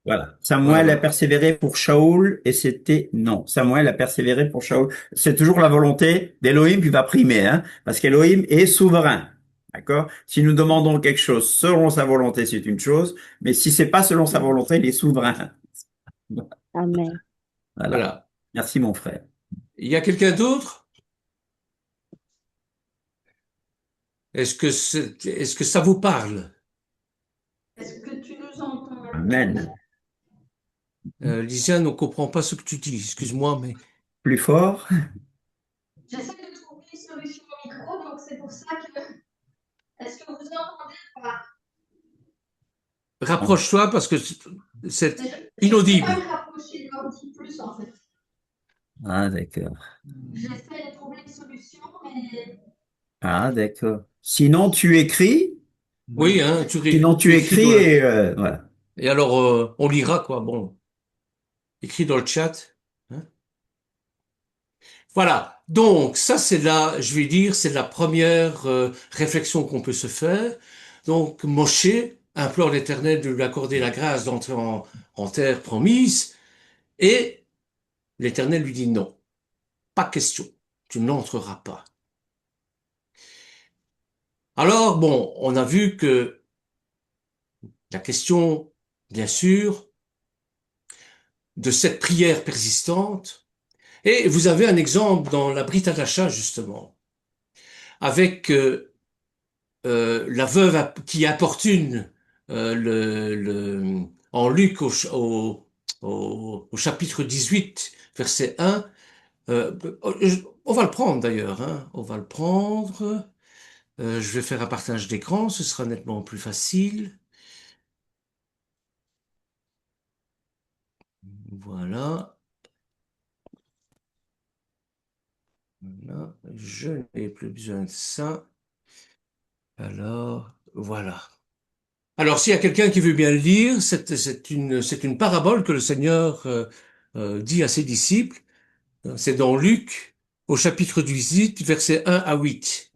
Voilà. Voilà, Samuel a voilà. persévéré pour Shaoul et c'était non. Samuel a persévéré pour Shaoul. C'est toujours la volonté d'Élohim qui va primer, hein, parce qu'Élohim est souverain. D'accord? Si nous demandons quelque chose selon sa volonté, c'est une chose, mais si c'est pas selon sa volonté, il est souverain. Amen. Voilà. Voilà. Merci, mon frère. Il y a quelqu'un d'autre? Est-ce que ça vous parle? Est-ce que tu nous entends maintenant? Amen. Lysiane, on ne comprend pas ce que tu dis. Excuse-moi, mais Plus fort. J'essaie de trouver une solution au micro, donc c'est pour ça que. Est-ce que vous entendez pas? rapproche-toi parce que c'est Je ne sais pas inaudible. me rapprocher de l'ordi plus en fait. Ah, d'accord. J'essaie de trouver une solution, mais. Ah, d'accord. Sinon, tu écris. Oui, hein, Sinon, tu tu écris écris et voilà. et alors on lira quoi. Bon, écris dans le chat. Hein. Voilà. Donc ça c'est là, je vais dire, c'est la première réflexion qu'on peut se faire. Donc Moshe implore l'Éternel de lui accorder la grâce d'entrer en terre promise et l'Éternel lui dit non, pas question, tu n'entreras pas. Alors bon, on a vu que la question, bien sûr, de cette prière persistante. Et vous avez un exemple dans la Brit Hadasha, justement, avec la veuve qui importune en Luc au chapitre 18, verset 1. On va le prendre d'ailleurs, hein, on va le prendre. Je vais faire un partage d'écran, ce sera nettement plus facile. Voilà. Voilà. Je n'ai plus besoin de ça. Alors, voilà. Alors, s'il y a quelqu'un qui veut bien le lire, c'est une parabole que le Seigneur dit à ses disciples. C'est dans Luc, au chapitre 18, versets 1 à 8.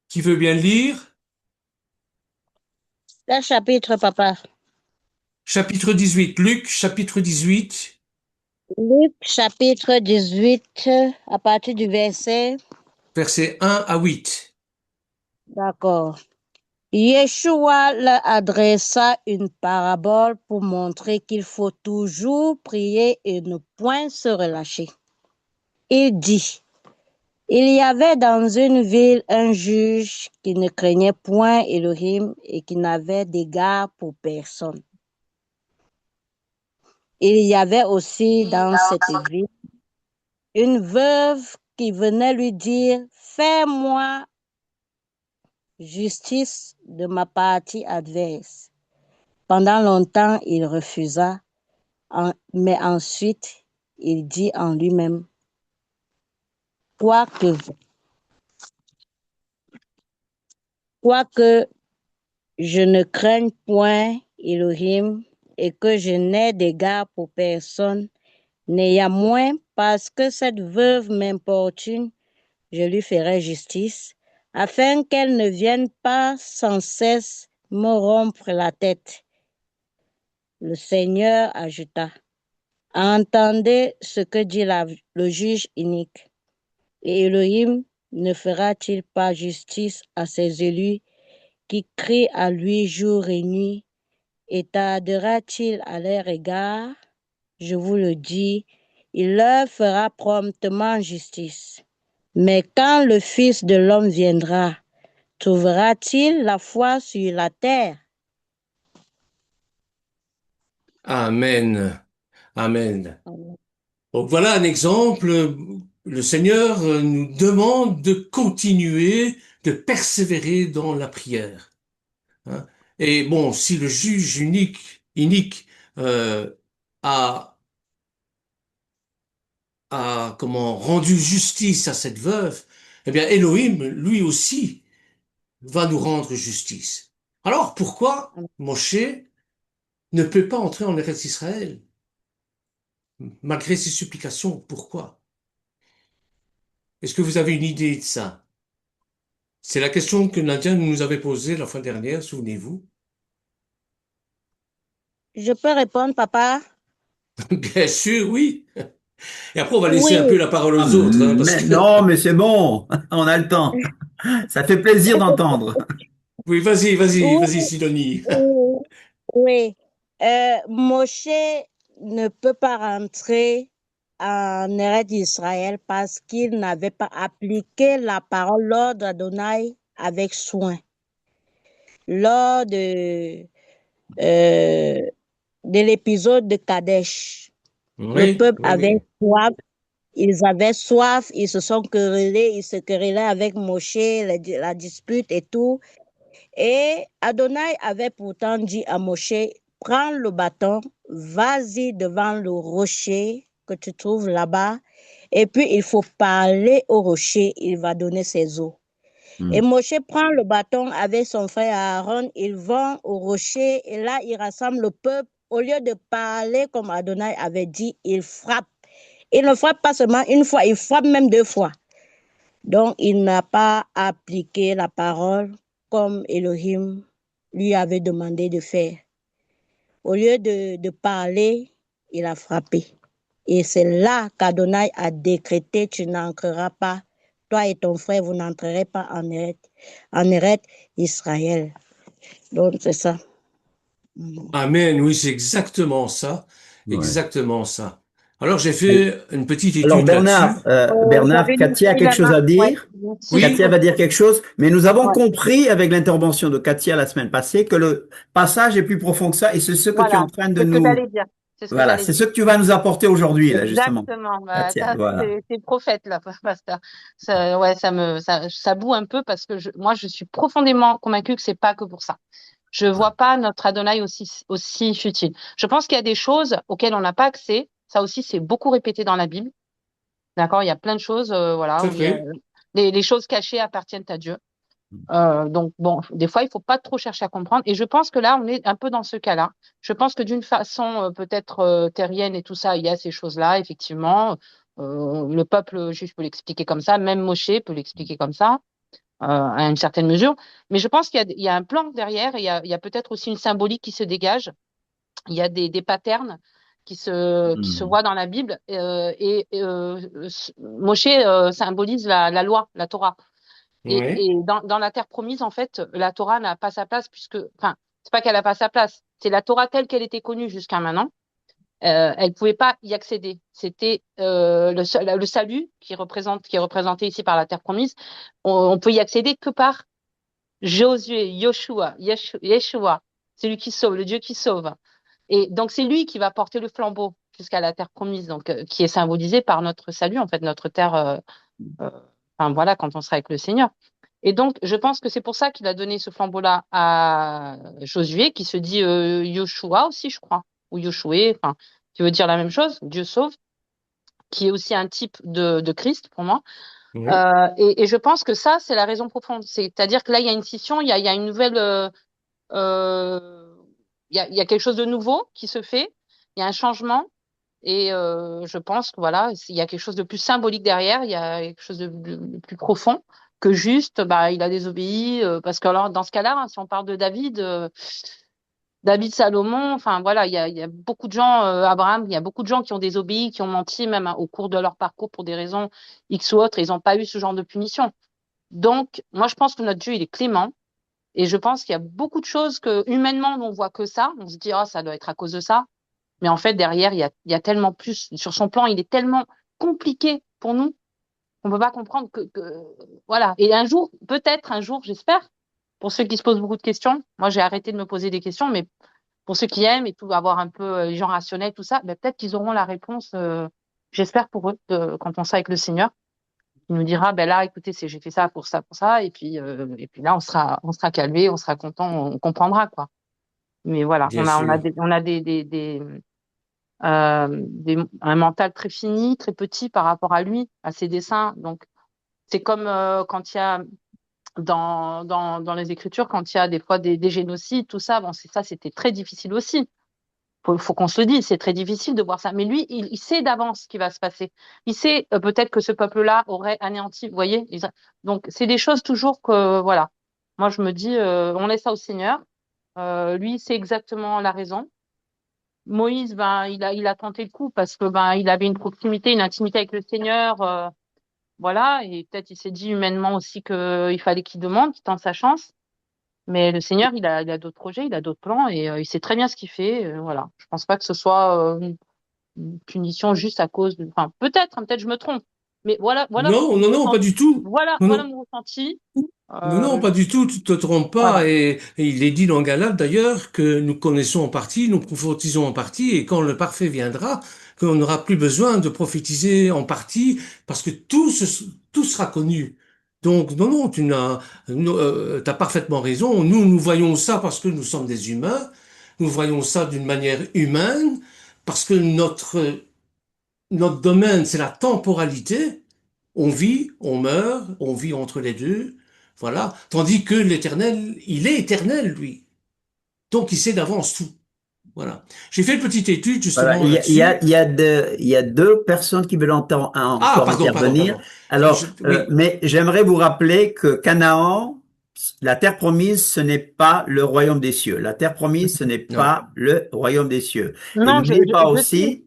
Qui veut bien le lire? Quel chapitre, papa? Chapitre 18, Luc, chapitre 18, Luc, chapitre 18, à partir du verset. versets 1 à 8. D'accord. Yeshua leur adressa une parabole pour montrer qu'il faut toujours prier et ne point se relâcher. Il dit, il y avait dans une ville un juge qui ne craignait point Elohim et qui n'avait d'égard pour personne. Il y avait aussi dans cette ville une veuve qui venait lui dire, fais-moi justice de ma partie adverse. Pendant longtemps, il refusa, mais ensuite, il dit en lui-même, quoique, quoique je ne craigne point Elohim et que je n'ai d'égard pour personne, néanmoins, parce que cette veuve m'importune, je lui ferai justice, afin qu'elle ne vienne pas sans cesse me rompre la tête. Le Seigneur ajouta, entendez ce que dit le juge inique. Et Elohim ne fera-t-il pas justice à ses élus qui crient à lui jour et nuit, et tardera-t-il à leur égard? Je vous le dis, il leur fera promptement justice. Mais quand le Fils de l'homme viendra, trouvera-t-il la foi sur la terre? Amen. Amen. Donc voilà un exemple. Le Seigneur nous demande de continuer, de persévérer dans la prière. Hein. Et bon, si le juge inique euh, a, a comment rendu justice à cette veuve, eh bien Elohim, lui aussi, va nous rendre justice. Alors pourquoi Moshe ne peut pas entrer en Eretz Israël, malgré ses supplications? Pourquoi? Est-ce que vous avez une idée de ça? C'est la question que Nadia nous avait posée la fois dernière, souvenez-vous. Je peux répondre, papa? Bien sûr, oui. Et après, on va laisser un peu Oui, la parole Ah, aux autres, hein, parce mais que... non, mais c'est bon, on a le temps. Ça fait plaisir d'entendre. Oui, vas-y, vas-y, vas-y, oui, Sidonie. oui, oui. Moshe ne peut pas rentrer en Eretz d'Israël parce qu'il n'avait pas appliqué la parole, l'ordre d'Adonai avec soin. Lors euh, de l'épisode de Kadesh, le Oui, peuple oui, avait oui. soif. Ils avaient soif, ils se sont querellés, ils se querellaient avec Moshe, la dispute et tout. Et Adonai avait pourtant dit à Moshe, prends le bâton, vas-y devant le rocher que tu trouves là-bas, et puis il faut parler au rocher, il va donner ses eaux. Et Hmm. Moshe prend le bâton avec son frère Aaron, ils vont au rocher, et là il rassemble le peuple. Au lieu de parler comme Adonai avait dit, il frappe. Il ne frappe pas seulement une fois, il frappe même deux fois. Donc, il n'a pas appliqué la parole comme Elohim lui avait demandé de faire. Au lieu de parler, il a frappé. Et c'est là qu'Adonai a décrété, tu n'entreras pas, toi et ton frère, vous n'entrerez pas en Eret Israël. Donc, c'est ça. Amen, oui, c'est exactement ça. Ouais. Exactement ça. Alors, j'ai fait une petite Alors étude Bernard, là-dessus. Bernard, J'avais Katia a levé quelque la chose main. à Ouais, dire. merci. Oui, Katia va dire quelque chose, mais nous avons Ouais, compris avec l'intervention de Katia la semaine passée que le passage est plus profond que ça et c'est ce que tu es voilà, en train de c'est ce que nous, j'allais dire. C'est ce que voilà, j'allais c'est dire. ce que tu vas nous apporter aujourd'hui, là, justement. Exactement. Bah, Katia, ça, voilà. c'est prophète, là, pasteur. Ça, ouais, ça boue un peu parce que moi, je suis profondément convaincue que c'est pas que pour ça. Je vois pas notre Adonai aussi futile. Je pense qu'il y a des choses auxquelles on n'a pas accès. Ça aussi, c'est beaucoup répété dans la Bible. D'accord? Il y a plein de choses, voilà, tout à où fait. les choses cachées appartiennent à Dieu. Donc, bon, des fois, il faut pas trop chercher à comprendre. Et je pense que là, on est un peu dans ce cas-là. Je pense que d'une façon peut-être terrienne et tout ça, il y a ces choses-là, effectivement. Le peuple juif peut l'expliquer comme ça, même Moshe peut l'expliquer comme ça, à une certaine mesure. Mais je pense qu'il y a un plan derrière et il y a peut-être aussi une symbolique qui se dégage. Il y a des patterns qui se Hmm. voient dans la Bible. Moshe symbolise la loi, la Torah. Oui, Et dans la terre promise, en fait, la Torah n'a pas sa place puisque, enfin, c'est pas qu'elle n'a pas sa place, c'est la Torah telle qu'elle était connue jusqu'à maintenant. Elle pouvait pas y accéder. C'était le salut qui est représenté ici par la terre promise. On peut y accéder que par Josué, Yeshua, celui qui sauve, le Dieu qui sauve. Et donc c'est lui qui va porter le flambeau jusqu'à la terre promise, donc qui est symbolisé par notre salut, en fait, notre terre. Euh, enfin voilà, quand on sera avec le Seigneur. Et donc, je pense que c'est pour ça qu'il a donné ce flambeau-là à Josué, qui se dit Yoshua aussi, je crois, ou Yoshua, enfin, qui veut dire la même chose, Dieu sauve, qui est aussi un type de Christ pour moi. oui, Et je pense que ça, c'est la raison profonde. C'est-à-dire que là, il y a une scission, il y a une nouvelle, euh, il y a quelque chose de nouveau qui se fait, il y a un changement. Et je pense que voilà, il y a quelque chose de plus symbolique derrière, il y a quelque chose de plus profond que juste, bah, il a désobéi. Parce que alors, dans ce cas-là, hein, si on parle de David, David Salomon, enfin voilà, il y a beaucoup de gens, Abraham, il y a beaucoup de gens qui ont désobéi, qui ont menti même hein, au cours de leur parcours pour des raisons X ou autres, et ils n'ont pas eu ce genre de punition. Donc, moi, je pense que notre Dieu, il est clément. Et je pense qu'il y a beaucoup de choses que humainement, on voit que ça. On se dit, ah, ça doit être à cause de ça. Mais en fait, derrière, il y a tellement plus. Sur son plan, il est tellement compliqué pour nous qu'on ne peut pas comprendre voilà. Et un jour, peut-être un jour, j'espère, pour ceux qui se posent beaucoup de questions, moi j'ai arrêté de me poser des questions, mais pour ceux qui aiment et tout, avoir un peu les gens rationnels, tout ça, ben, peut-être qu'ils auront la réponse, j'espère pour eux, quand on sera avec le Seigneur. Il nous dira, ben là, écoutez, j'ai fait ça pour ça, et puis là, on sera calmé, on sera content, on comprendra, quoi. Mais voilà, bien on a un mental très fini, très petit par rapport à lui, à ses dessins. Donc, c'est comme quand il y a dans les Écritures, quand il y a des fois des génocides, tout ça, bon, ça, c'était très difficile aussi faut qu'on se le dise, c'est très difficile de voir ça. Mais lui, il sait d'avance ce qui va se passer. Il sait peut-être que ce peuple-là aurait anéanti, vous voyez. Donc, c'est des choses toujours que, voilà. Moi, je me dis, on laisse ça au Seigneur. Lui, c'est exactement la raison. Moïse, ben, il a tenté le coup parce que ben, il avait une proximité, une intimité avec le Seigneur, voilà. Et peut-être il s'est dit humainement aussi qu'il fallait qu'il demande, qu'il tente sa chance. Mais le Seigneur, il a d'autres projets, il a d'autres plans et il sait très bien ce qu'il fait. Voilà. Je pense pas que ce soit une punition juste à cause de. Enfin, peut-être, hein, peut-être je me trompe. Mais voilà Non, non, mon non, pas ressenti. du tout. Non, Voilà non. mon ressenti. Non, non, pas du tout, tu te trompes Voilà. pas. Et il est dit dans Galates d'ailleurs que nous connaissons en partie, nous prophétisons en partie, et quand le parfait viendra, qu'on n'aura plus besoin de prophétiser en partie, parce que tout sera connu. Donc, non, non, t'as parfaitement raison. Nous voyons ça parce que nous sommes des humains. Nous voyons ça d'une manière humaine, parce que notre domaine, c'est la temporalité. On vit, on meurt, on vit entre les deux. Voilà. Tandis que l'Éternel, il est éternel, lui. Donc, il sait d'avance tout. Voilà. J'ai fait une petite étude, Voilà, justement, là-dessus. il y a deux personnes qui veulent Ah, encore pardon, intervenir. pardon. Alors, Oui. mais j'aimerais vous rappeler que Canaan, la terre promise, ce n'est pas le royaume des cieux. La terre promise, ce n'est Non. pas le royaume des cieux. Et Non, je sais.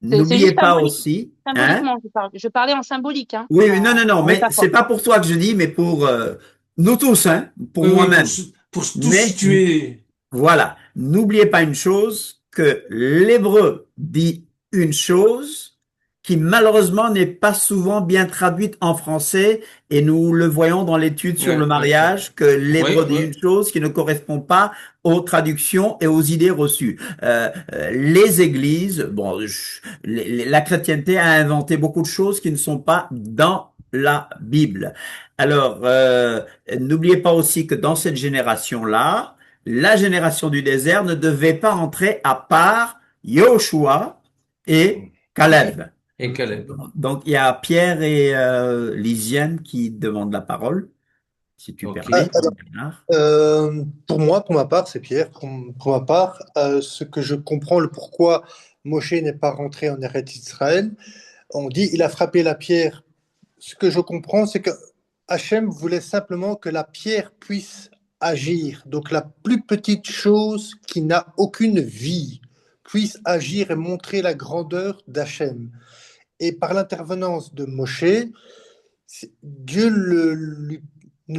C'est n'oubliez juste pas symbolique. aussi, hein? Symboliquement, je parle. Je parlais en symbolique, hein, Oui, oui, non, non, non, en mais c'est métaphore. pas pour toi que je dis, mais pour nous tous, hein, pour Oui, oui, moi-même. pour tout Mais situer. voilà, n'oubliez pas une chose, que l'hébreu dit une chose qui malheureusement n'est pas souvent bien traduite en français et nous le voyons dans l'étude sur le Ouais, ouais, ouais. mariage que Ouais, l'hébreu dit ouais. une chose qui ne correspond pas aux traductions et aux idées reçues. Les églises, bon, la chrétienté a inventé beaucoup de choses qui ne sont pas dans la Bible. Alors, n'oubliez pas aussi que dans cette génération-là, la génération du désert ne devait pas entrer à part Yoshua et Caleb. Et Caleb. Donc, il y a Pierre et Lisiane qui demandent la parole, si tu OK. permets. Bernard. Pour moi, pour ma part, c'est Pierre. Pour ma part, ce que je comprends, le pourquoi Moshe n'est pas rentré en Eretz Israël, on dit il a frappé la pierre. Ce que je comprends, c'est que Hachem voulait simplement que la pierre puisse agir. Donc la plus petite chose qui n'a aucune vie puisse agir et montrer la grandeur d'Hachem. Et par l'intervenance de Moshe, Dieu ne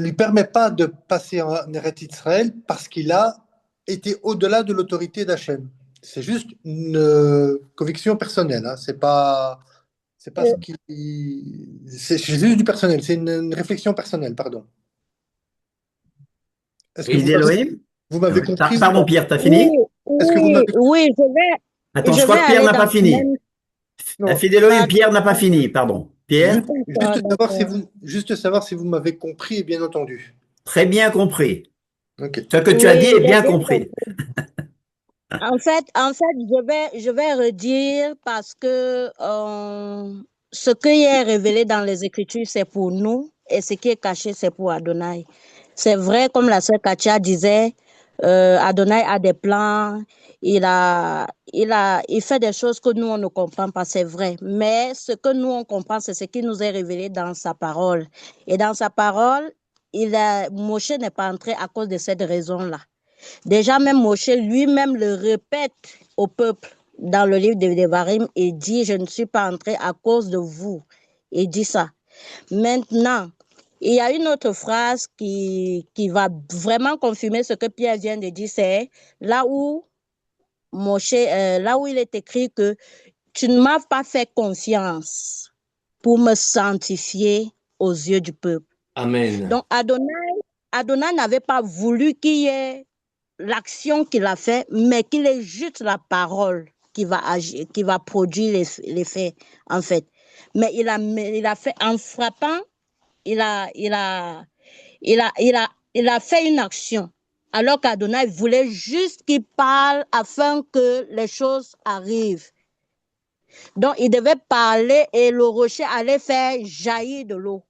lui permet pas de passer en Eretz Israël parce qu'il a été au-delà de l'autorité d'Hachem. C'est juste une conviction personnelle. Hein. C'est pas ce qui, c'est juste du personnel. C'est une réflexion personnelle, pardon. Est-ce que Fils Oui. d'Élohim? vous m'avez compris ou Pardon, pas? Pierre, t'as Oui, fini? Est-ce que vous oui, m'avez oui, Attends, je je vais crois que Pierre aller n'a dans pas le fini. même. non, Fils d'Élohim, D'accord, Pierre n'a pas fini, pardon. Pierre? juste savoir si d'accord. juste savoir si vous m'avez compris et bien entendu. Très bien compris. Ok. Ce que tu as dit Oui, est j'ai bien bien compris. compris. Je vais redire parce que ce qui est révélé dans les Écritures, c'est pour nous et ce qui est caché, c'est pour Adonai. C'est vrai, comme la sœur Katia disait, Adonai a des plans, il fait des choses que nous, on ne comprend pas, c'est vrai. Mais ce que nous, on comprend, c'est ce qui nous est révélé dans sa parole. Et dans sa parole, Moshe n'est pas entré à cause de cette raison-là. Déjà, même Moshe lui-même le répète au peuple dans le livre de Devarim et dit, je ne suis pas entré à cause de vous. Il dit ça. Maintenant, il y a une autre phrase qui va vraiment confirmer ce que Pierre vient de dire, c'est là où là où il est écrit que tu ne m'as pas fait confiance pour me sanctifier aux yeux du peuple. Amen. Donc, Adonai n'avait pas voulu qu'il y ait l'action qu'il a fait, mais qu'il est juste la parole qui va agir, qui va produire l'effet, en fait. Mais il a fait, en frappant, il a, il a, il a fait une action. Alors qu'Adonai voulait juste qu'il parle afin que les choses arrivent. Donc, il devait parler et le rocher allait faire jaillir de l'eau.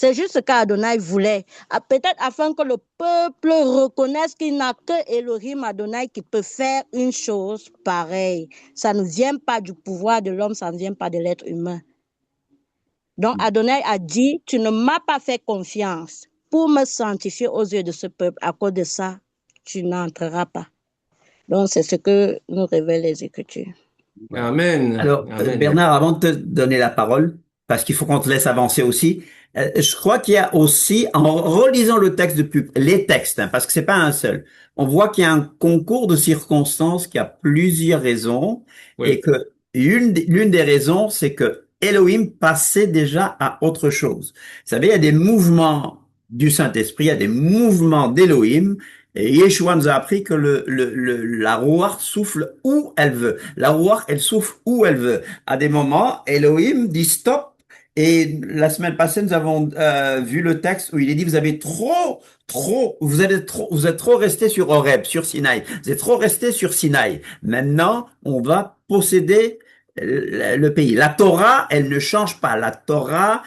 C'est juste ce qu'Adonai voulait. Peut-être afin que le peuple reconnaisse qu'il n'a que Elohim Adonai qui peut faire une chose pareille. Ça ne vient pas du pouvoir de l'homme, ça ne vient pas de l'être humain. Donc Adonai a dit, tu ne m'as pas fait confiance pour me sanctifier aux yeux de ce peuple. À cause de ça, tu n'entreras pas. Donc c'est ce que nous révèlent les Écritures. Amen. Alors, Amen. Bernard, avant de te donner la parole, parce qu'il faut qu'on te laisse avancer aussi, je crois qu'il y a aussi, en relisant le texte depuis les textes, parce que c'est pas un seul, on voit qu'il y a un concours de circonstances qui a plusieurs raisons, Oui. et que l'une des raisons, c'est que Elohim passait déjà à autre chose. Vous savez, il y a des mouvements du Saint-Esprit, il y a des mouvements d'Elohim, et Yeshua nous a appris que la Ruach souffle où elle veut. La Ruach, elle souffle où elle veut. À des moments, Elohim dit stop. Et la semaine passée, nous avons vu le texte où il est dit, vous avez vous êtes trop resté sur Horeb, sur Sinaï. Vous êtes trop resté sur Sinaï. Maintenant, on va posséder le pays. La Torah, elle ne change pas. La Torah,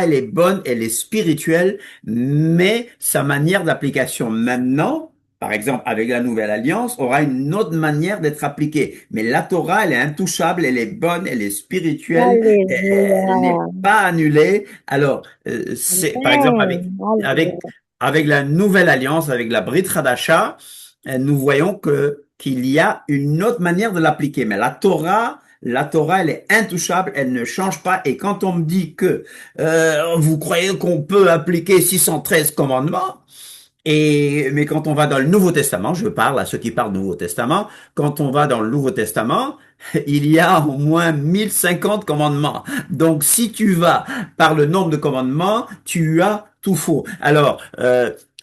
elle est bonne, elle est spirituelle, mais sa manière d'application maintenant, par exemple, avec la Nouvelle Alliance, aura une autre manière d'être appliquée. Mais la Torah, elle est intouchable, elle est bonne, elle est spirituelle, elle n'est Alléluia. pas annulée. Alors, c'est, par exemple, Amen. avec la Nouvelle Alliance, avec la Brit Hadasha, nous voyons qu'il y a une autre manière de l'appliquer. Mais la Torah, elle est intouchable, elle ne change pas. Et quand on me dit que vous croyez qu'on peut appliquer 613 commandements, mais quand on va dans le Nouveau Testament, je parle à ceux qui parlent du Nouveau Testament, quand on va dans le Nouveau Testament, il y a au moins 1050 commandements. Donc, si tu vas par le nombre de commandements, tu as tout faux. Alors,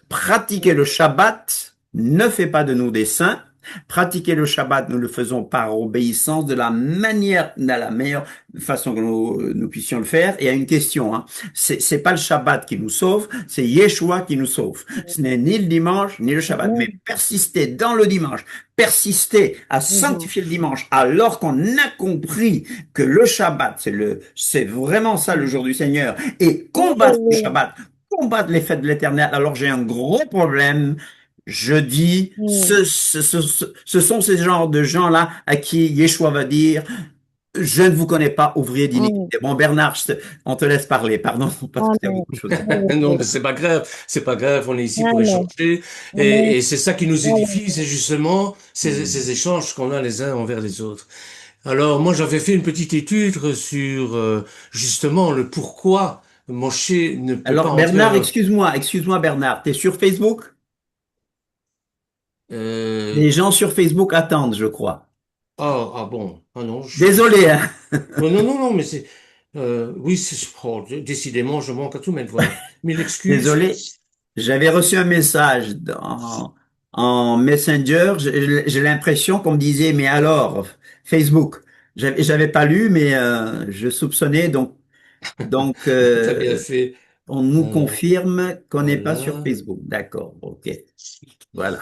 pratiquer le Shabbat ne fait pas de nous des saints. Pratiquer le Shabbat, nous le faisons par obéissance de la meilleure façon que nous puissions le faire. Et il y a une question, hein. C'est pas le Shabbat qui nous sauve, c'est Yeshua qui nous sauve. Ce n'est ni le dimanche, ni le Shabbat. Mais persister dans le dimanche, persister à sanctifier le dimanche, alors qu'on a compris que le Shabbat, c'est vraiment ça le jour du Seigneur, et combattre le Shabbat, combattre les fêtes de l'Éternel, alors j'ai un gros problème. Je dis, ce sont ces genres de gens-là à qui Yeshua va dire, je ne vous connais pas, ouvrier d'iniquité. Bon, Bernard, on te laisse parler, pardon, parce que tu as beaucoup de choses à dire. Non, mais c'est pas grave, on est ici pour échanger, et c'est ça qui nous édifie, c'est justement ces échanges qu'on a les uns envers les autres. Alors, moi, j'avais fait une petite étude sur justement le pourquoi Moshe ne peut pas Alors, entrer Bernard, excuse-moi, Bernard, t'es sur Facebook? Les gens sur Facebook attendent, je crois. Ah bon, ah non, Désolé, hein. non, mais c'est, oui, décidément, je manque à tous mes devoirs. Mille excuses. Désolé. J'avais reçu un message en Messenger. J'ai l'impression qu'on me disait, mais alors, Facebook. J'avais pas lu, mais je soupçonnais. Donc, T'as bien fait. on nous Alors, confirme qu'on n'est pas sur voilà. Facebook. D'accord. Ok. Voilà.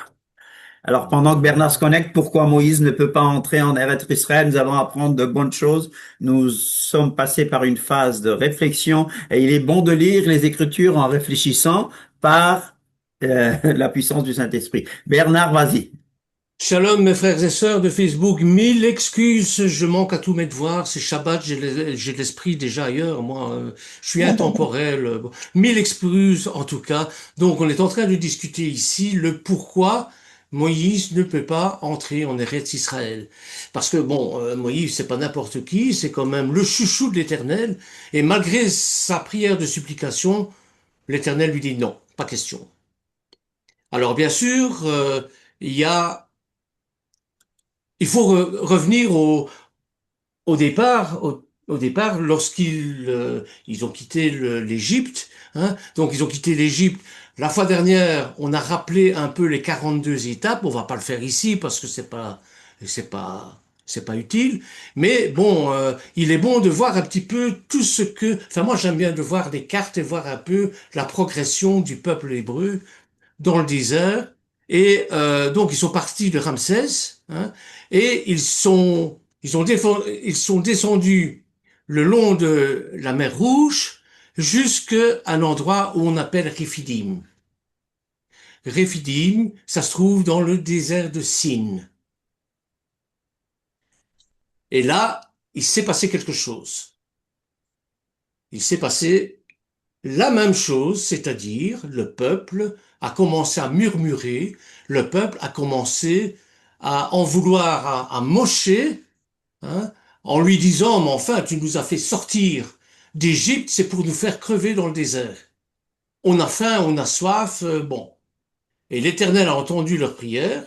Alors, pendant que Bernard se connecte, pourquoi Moïse ne peut pas entrer en Eretz Israël? Nous allons apprendre de bonnes choses. Nous sommes passés par une phase de réflexion et il est bon de lire les Écritures en réfléchissant par la puissance du Saint-Esprit. Bernard, vas-y. Shalom, mes frères et sœurs de Facebook. Mille excuses, je manque à tous mes devoirs. C'est Shabbat, j'ai l'esprit déjà ailleurs. Moi, je suis intemporel. Bon. Mille excuses, en tout cas. Donc, on est en train de discuter ici le pourquoi Moïse ne peut pas entrer en Eretz Israël. Parce que bon, Moïse, c'est pas n'importe qui, c'est quand même le chouchou de l'Éternel. Et malgré sa prière de supplication, l'Éternel lui dit non, pas question. Alors, bien sûr, il y a il faut revenir au départ, au départ, lorsqu'ils ils ont quitté l'Égypte, hein. Donc ils ont quitté l'Égypte. La fois dernière, on a rappelé un peu les 42 étapes. On va pas le faire ici parce que c'est pas utile. Mais bon, il est bon de voir un petit peu tout ce que. Enfin, moi, j'aime bien de voir des cartes et voir un peu la progression du peuple hébreu dans le désert. Et donc ils sont partis de Ramsès, hein, et ils sont descendus le long de la mer Rouge, jusqu'à un endroit où on appelle Rephidim. Rephidim, ça se trouve dans le désert de Sin. Et là, il s'est passé quelque chose. Il s'est passé la même chose, c'est-à-dire le peuple a commencé à murmurer, le peuple a commencé à en vouloir à Moshe, hein, en lui disant, mais enfin, tu nous as fait sortir d'Égypte, c'est pour nous faire crever dans le désert. On a faim, on a soif, bon. Et l'Éternel a entendu leur prière,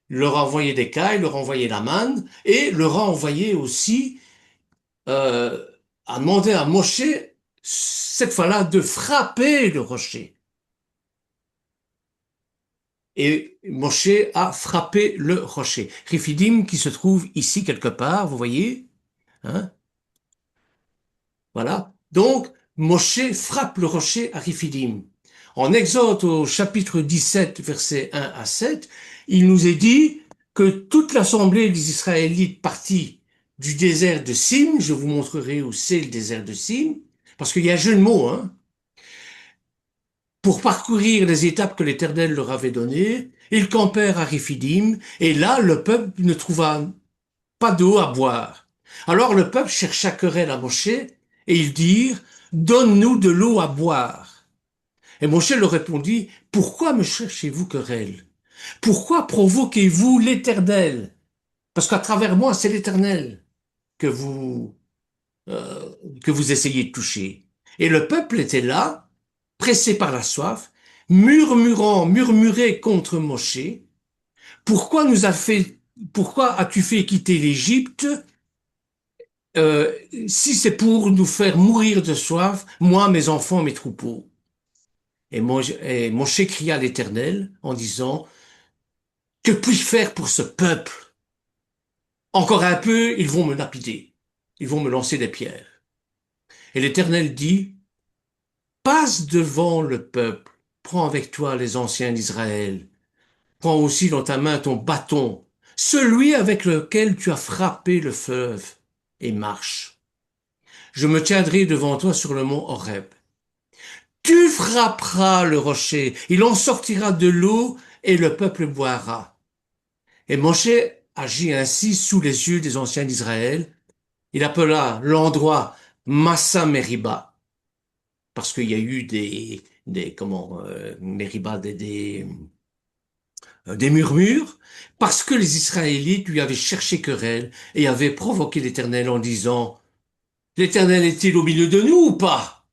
leur a envoyé des cailles, leur a envoyé la manne, et leur a envoyé aussi, a demandé à Moshe, cette fois-là, de frapper le rocher. Et Moshe a frappé le rocher. Rephidim qui se trouve ici quelque part, vous voyez, hein, voilà. Donc, Moshe frappe le rocher à Rephidim. En Exode au chapitre 17, versets 1 à 7, il nous est dit que toute l'assemblée des Israélites partit du désert de Sin, je vous montrerai où c'est le désert de Sin, parce qu'il y a un jeu de mots, hein, pour parcourir les étapes que l'Éternel leur avait données, ils campèrent à Rephidim, et là, le peuple ne trouva pas d'eau à boire. Alors le peuple chercha querelle à Moshe, et ils dirent, donne-nous de l'eau à boire. Et Moshe leur répondit, pourquoi me cherchez-vous querelle? Pourquoi provoquez-vous l'Éternel? Parce qu'à travers moi, c'est l'Éternel que vous, euh, que vous essayez de toucher. Et le peuple était là, pressé par la soif, murmurait contre Moshe. Pourquoi as-tu fait quitter l'Égypte, si c'est pour nous faire mourir de soif, moi, mes enfants, mes troupeaux? Et Moshe cria à l'Éternel en disant, que puis-je faire pour ce peuple? Encore un peu, ils vont me lapider. Ils vont me lancer des pierres. Et l'Éternel dit, passe devant le peuple, prends avec toi les anciens d'Israël, prends aussi dans ta main ton bâton, celui avec lequel tu as frappé le fleuve, et marche. Je me tiendrai devant toi sur le mont Horeb. Tu frapperas le rocher, il en sortira de l'eau, et le peuple boira. Et Moshe agit ainsi sous les yeux des anciens d'Israël. Il appela l'endroit Massa Meriba, parce qu'il y a eu Meriba, des murmures, parce que les Israélites lui avaient cherché querelle et avaient provoqué l'Éternel en disant, l'Éternel est-il au milieu de nous ou pas?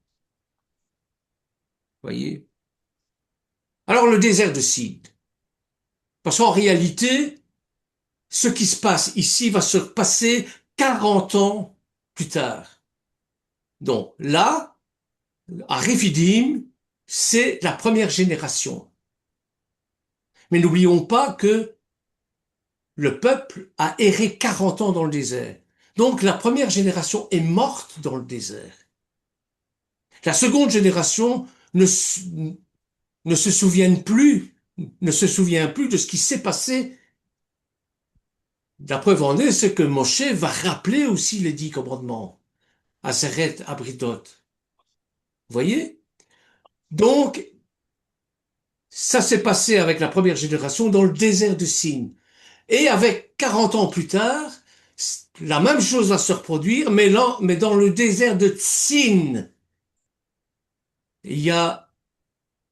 Voyez? Alors le désert de Sin. Parce qu'en réalité, ce qui se passe ici va se passer 40 ans plus tard. Donc là, à Rephidim, c'est la première génération. Mais n'oublions pas que le peuple a erré 40 ans dans le désert. Donc la première génération est morte dans le désert. La seconde génération ne se souvient plus, ne se souvient plus de ce qui s'est passé. La preuve en est, c'est que Moshe va rappeler aussi les 10 commandements à Seret Abridot. Vous voyez? Donc, ça s'est passé avec la première génération dans le désert de Sin. Et avec 40 ans plus tard, la même chose va se reproduire, mais dans le désert de Tsin. Il y a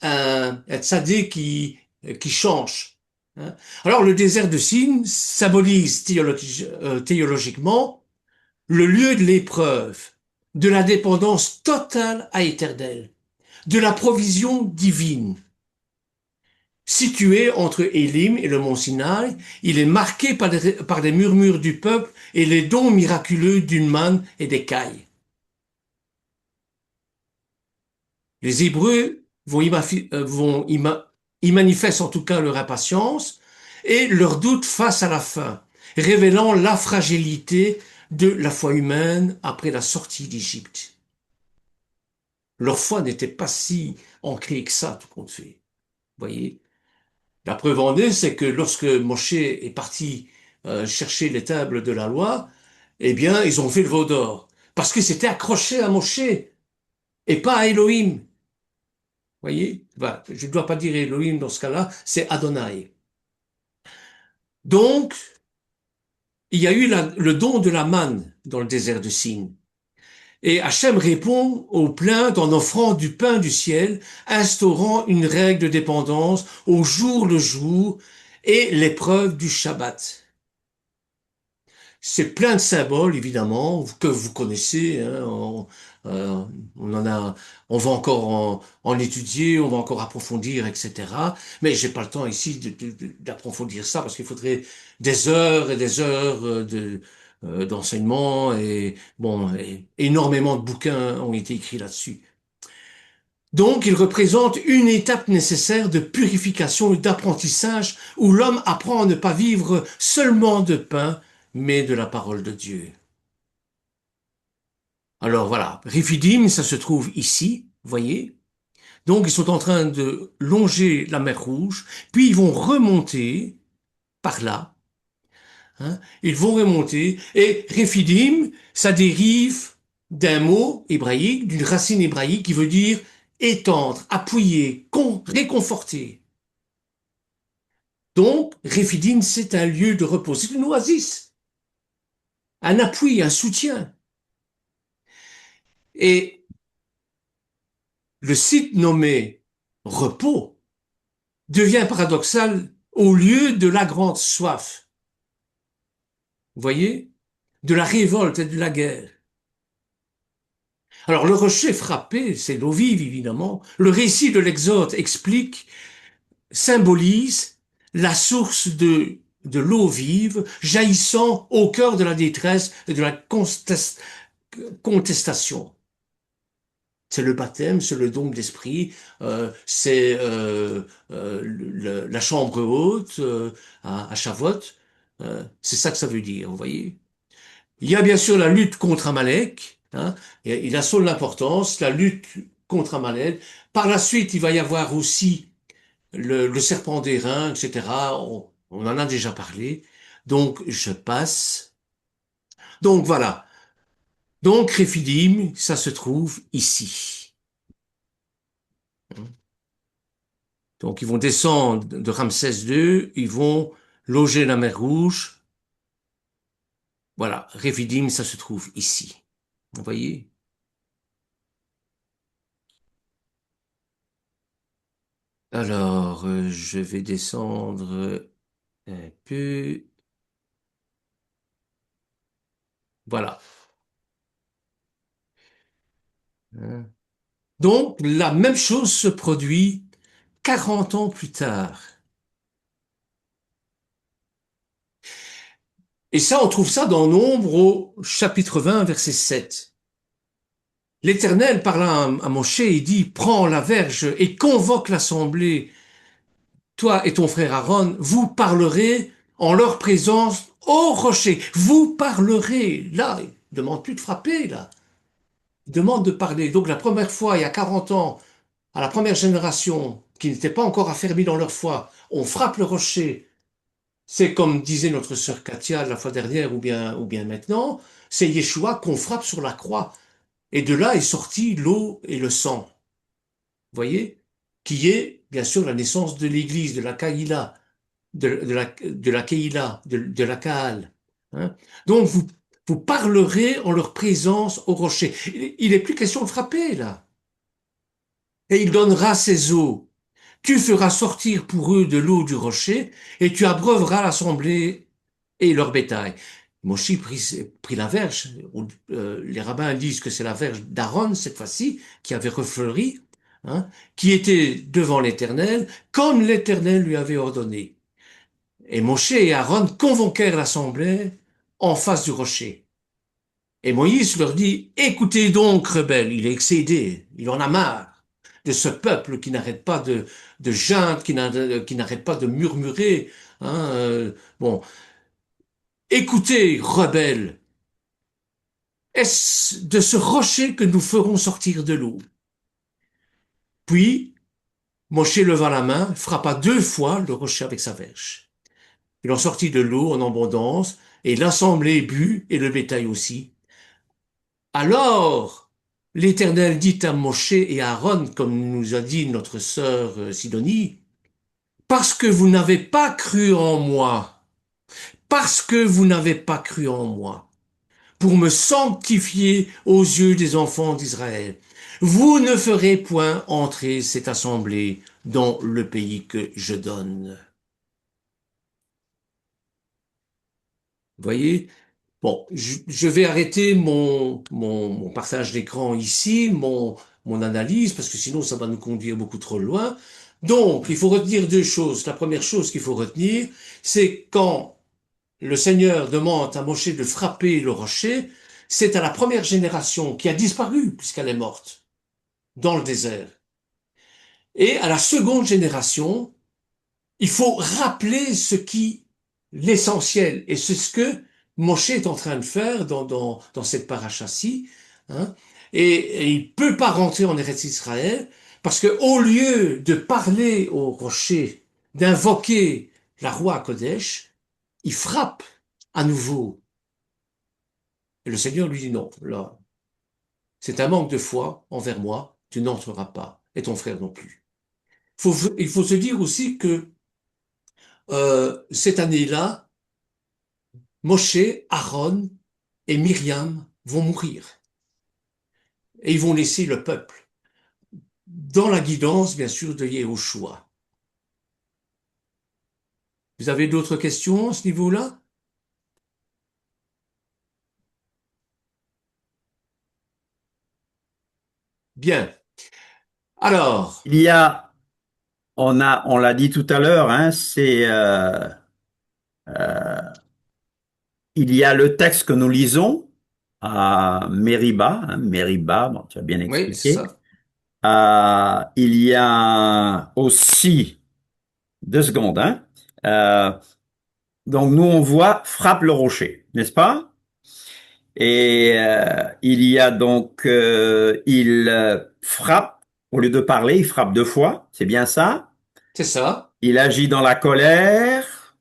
un tzaddik qui change. Hein. Alors, le désert de Sin symbolise théologiquement le lieu de l'épreuve, de la dépendance totale à Éternel, de la provision divine. Situé entre Élim et le mont Sinaï, il est marqué par les murmures du peuple et les dons miraculeux d'une manne et des cailles. Les Hébreux y manifestent en tout cas leur impatience et leur doute face à la fin, révélant la fragilité de la foi humaine après la sortie d'Égypte. Leur foi n'était pas si ancrée que ça, tout compte fait. Vous voyez? La preuve en est, c'est que lorsque Moshe est parti chercher les tables de la loi, eh bien, ils ont fait le veau d'or. Parce que c'était accroché à Moshe. et pas à Elohim. Voyez? Bah, je ne dois pas dire Elohim dans ce cas-là, c'est Adonai. Donc, il y a eu le don de la manne dans le désert de Sin. Et Hachem répond aux plaintes en offrant du pain du ciel, instaurant une règle de dépendance au jour le jour et l'épreuve du Shabbat. C'est plein de symboles, évidemment, que vous connaissez. Hein, on en a, on va encore en étudier, on va encore approfondir, etc. Mais j'ai pas le temps ici d'approfondir ça parce qu'il faudrait des heures et des heures d'enseignement et bon, énormément de bouquins ont été écrits là-dessus. Donc, il représente une étape nécessaire de purification et d'apprentissage où l'homme apprend à ne pas vivre seulement de pain, mais de la parole de Dieu. Alors voilà, Riphidim, ça se trouve ici, voyez. Donc, ils sont en train de longer la mer Rouge, puis ils vont remonter par là. Hein, ils vont remonter, et Riphidim, ça dérive d'un mot hébraïque, d'une racine hébraïque qui veut dire étendre, appuyer, réconforter. Donc, Réphidim, c'est un lieu de repos, c'est une oasis, un appui, un soutien. Et le site nommé repos devient paradoxal au lieu de la grande soif. Vous voyez? De la révolte et de la guerre. Alors, le rocher frappé, c'est l'eau vive, évidemment. Le récit de l'Exode explique, symbolise la source de l'eau vive jaillissant au cœur de la détresse et de la contestation. C'est le baptême, c'est le don d'esprit, c'est la chambre haute à Shavuot. C'est ça que ça veut dire, vous voyez. Il y a bien sûr la lutte contre Amalek, hein, il a son importance, la lutte contre Amalek. Par la suite, il va y avoir aussi le serpent d'airain, etc. On en a déjà parlé. Donc, je passe. Donc, voilà. Donc, Réphidim, ça se trouve ici. Donc, ils vont descendre de Ramsès II, ils vont loger la mer Rouge. Voilà, Réphidim, ça se trouve ici. Vous voyez? Alors, je vais descendre un peu. Voilà. Hein. Donc, la même chose se produit 40 ans plus tard. Et ça, on trouve ça dans Nombre au chapitre 20, verset 7. L'Éternel parla à Moshe et dit, prends la verge et convoque l'assemblée. Toi et ton frère Aaron, vous parlerez en leur présence au rocher. Vous parlerez. Là, il ne demande plus de frapper, là. Il demande de parler. Donc la première fois, il y a 40 ans, à la première génération, qui n'était pas encore affermie dans leur foi, on frappe le rocher. C'est comme disait notre sœur Katia la fois dernière, ou bien maintenant, c'est Yeshua qu'on frappe sur la croix. Et de là est sorti l'eau et le sang. Vous voyez? Qui est, bien sûr, la naissance de l'Église, de la Kaïla, de la Keïla, de la Kaal. Hein. Donc, vous parlerez en leur présence au rocher. Il n'est plus question de frapper, là. Et il donnera ses eaux. Tu feras sortir pour eux de l'eau du rocher, et tu abreuveras l'assemblée et leur bétail. Moshi prit la verge. Les rabbins disent que c'est la verge d'Aaron, cette fois-ci, qui avait refleuri, hein, qui était devant l'Éternel, comme l'Éternel lui avait ordonné. Et Moshe et Aaron convoquèrent l'assemblée en face du rocher. Et Moïse leur dit, écoutez donc, rebelles, il est excédé, il en a marre de ce peuple qui n'arrête pas de geindre, qui n'arrête pas de murmurer. Hein, bon, écoutez, rebelles, est-ce de ce rocher que nous ferons sortir de l'eau? Puis, Moshe leva la main, frappa 2 fois le rocher avec sa verge. Il en sortit de l'eau en abondance, et l'assemblée but, et le bétail aussi. Alors, l'Éternel dit à Moshe et à Aaron, comme nous a dit notre sœur Sidonie, parce que vous n'avez pas cru en moi, parce que vous n'avez pas cru en moi, pour me sanctifier aux yeux des enfants d'Israël, vous ne ferez point entrer cette assemblée dans le pays que je donne. Vous voyez? Bon, je vais arrêter mon partage d'écran ici, mon analyse, parce que sinon ça va nous conduire beaucoup trop loin. Donc, il faut retenir deux choses. La première chose qu'il faut retenir, c'est quand le Seigneur demande à Moshe de frapper le rocher, c'est à la première génération qui a disparu puisqu'elle est morte dans le désert. Et à la seconde génération, il faut rappeler l'essentiel, et c'est ce que Moshe est en train de faire dans cette paracha-ci, hein, et il peut pas rentrer en Eretz Israël, parce que au lieu de parler au rocher, d'invoquer la roi Kodesh, il frappe à nouveau. Et le Seigneur lui dit non, là, c'est un manque de foi envers moi, tu n'entreras pas, et ton frère non plus. Il faut se dire aussi que cette année-là, Moshe, Aaron et Myriam vont mourir. Et ils vont laisser le peuple dans la guidance, bien sûr, de Yehoshua. Vous avez d'autres questions à ce niveau-là? Bien. Alors, Il y a, on l'a dit tout à l'heure, hein, il y a le texte que nous lisons à Mériba, hein, Mériba, bon, tu as bien oui, c'est expliqué. ça. Il y a aussi 2 secondes, hein. Euh, donc nous on voit frappe le rocher, n'est-ce pas? Et il y a donc il frappe au lieu de parler, il frappe 2 fois, c'est bien ça? C'est ça. Il agit dans la colère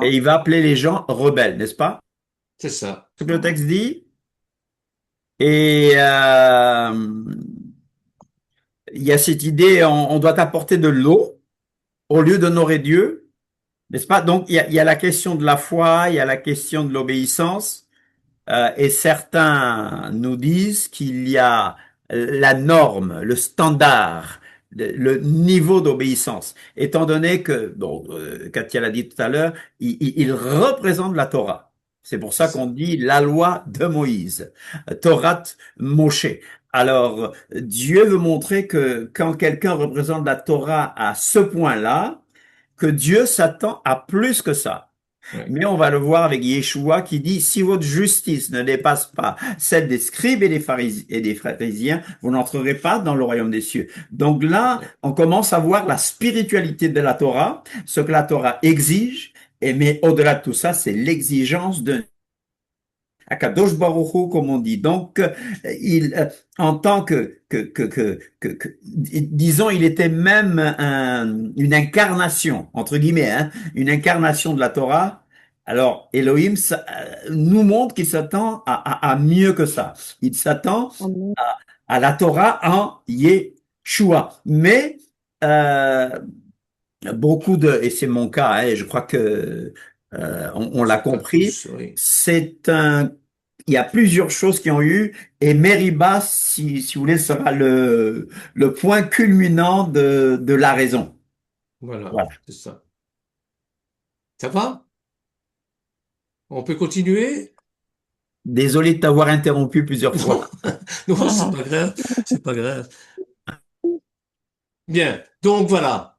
et il va appeler les gens rebelles, n'est-ce pas? C'est ça. Ce que le texte dit. Et il y a cette idée, on doit apporter de l'eau au lieu d'honorer Dieu, n'est-ce pas? Donc il y a la question de la foi, il y a la question de l'obéissance. Et certains nous disent qu'il y a la norme, le standard, le niveau d'obéissance. Étant donné que, bon, Katia l'a dit tout à l'heure, il représente la Torah. C'est pour ça qu'on dit la loi de Moïse, Torah Moshe. Alors, Dieu veut montrer que quand quelqu'un représente la Torah à ce point-là, que Dieu s'attend à plus que ça. Ouais. Mais on va le voir avec Yeshua qui dit, si votre justice ne dépasse pas celle des scribes et des pharisiens, vous n'entrerez pas dans le royaume des cieux. Donc là, on commence à voir la spiritualité de la Torah, ce que la Torah exige, mais au-delà de tout ça, c'est l'exigence de Akadosh Baruch Hu, comme on dit. Donc, en tant disons, il était même une incarnation, entre guillemets, hein, une incarnation de la Torah. Alors, Elohim nous montre qu'il s'attend à mieux que ça. Il s'attend Amen. à la Torah en Yeshua. Mais, et c'est mon cas, hein, et je crois que on l'a C'est pas compris, tous, oui. il y a plusieurs choses qui ont eu, et Meriba, si vous voulez, sera le point culminant de la raison. Voilà, Voilà. c'est ça. Ça va? On peut continuer? Désolé de t'avoir interrompu plusieurs Non, fois. non, c'est pas grave, c'est pas grave. Bien, donc voilà.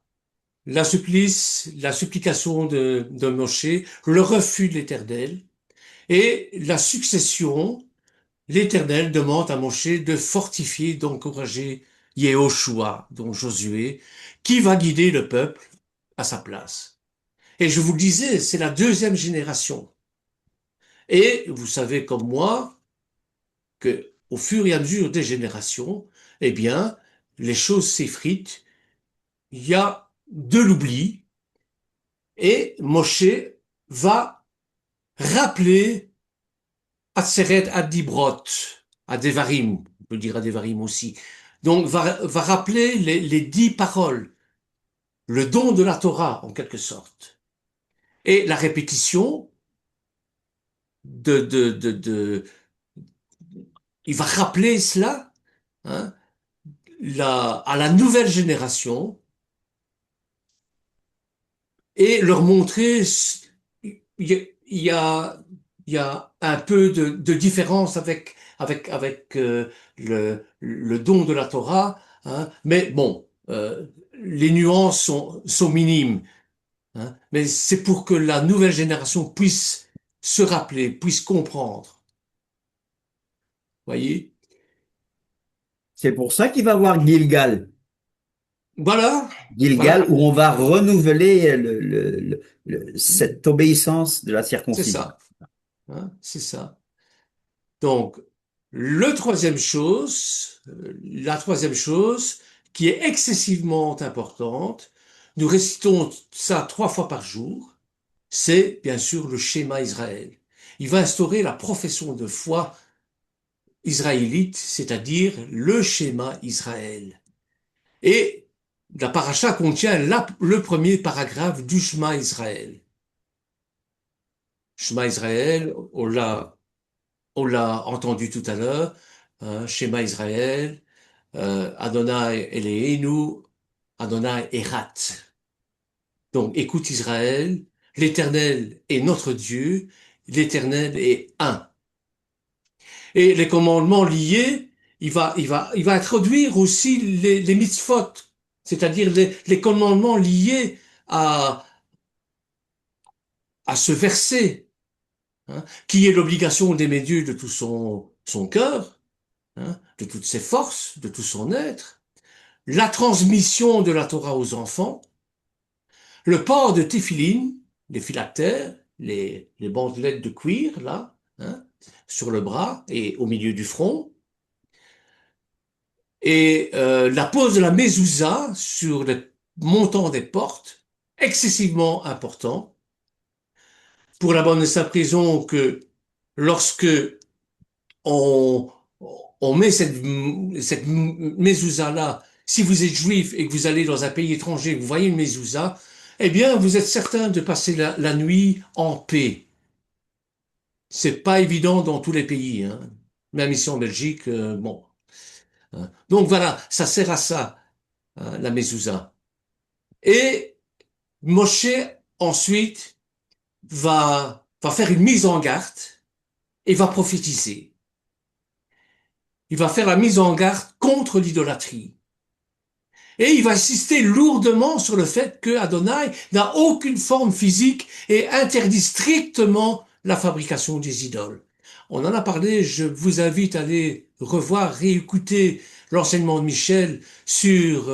La supplication de Moshe, le refus de l'Éternel et la succession. L'Éternel demande à Moshe de fortifier, d'encourager Yehoshua, donc Josué, qui va guider le peuple à sa place. Et je vous le disais, c'est la deuxième génération. Et vous savez comme moi que au fur et à mesure des générations, eh bien, les choses s'effritent, il y a de l'oubli, et Moshe va rappeler Atseret Adibrot. à Devarim, on peut dire à Devarim aussi. Donc, va rappeler les 10 paroles, le don de la Torah, en quelque sorte. Et la répétition de il va rappeler cela, hein, à la nouvelle génération et leur montrer, il y a, il y a un peu de différence avec le don de la Torah, hein, mais bon, les nuances sont minimes, hein, mais c'est pour que la nouvelle génération puisse se rappeler, puisse comprendre. Voyez? C'est pour ça qu'il va voir Gilgal. Voilà, Gilgal, voilà, où on va renouveler cette obéissance de la c'est circoncision. ça, hein, c'est ça. Donc, la troisième chose qui est excessivement importante, nous récitons ça 3 fois par jour, c'est bien sûr le schéma Israël. Il va instaurer la profession de foi israélite, c'est-à-dire le schéma Israël. Et la paracha contient le premier paragraphe du Shema Israël. Shema Israël, on l'a entendu tout à l'heure, hein, schéma Israël, Adonai Eloheinu, Adonai Erat. Donc, écoute Israël, l'Éternel est notre Dieu, l'Éternel est un. Et les commandements liés, il va introduire aussi les mitzvot, c'est-à-dire les commandements liés à, à ce verset, hein, qui est l'obligation d'aimer Dieu de tout son cœur, hein, de toutes ses forces, de tout son être, la transmission de la Torah aux enfants, le port de téphilines, les phylactères, les bandelettes de cuir, là, hein, sur le bras et au milieu du front, et la pose de la mezouza sur le montant des portes, excessivement important, pour la bonne et simple raison que lorsque on, on met cette mezouza-là, si vous êtes juif et que vous allez dans un pays étranger, vous voyez une mezouza, eh bien, vous êtes certain de passer la nuit en paix. C'est pas évident dans tous les pays, hein. Même ici en Belgique, bon. Hein. Donc voilà, ça sert à ça, hein, la mezouza. Et Moshe, ensuite, va faire une mise en garde et va prophétiser. Il va faire la mise en garde contre l'idolâtrie. Et il va insister lourdement sur le fait que Adonai n'a aucune forme physique et interdit strictement la fabrication des idoles. On en a parlé, je vous invite à aller revoir, réécouter l'enseignement de Michel sur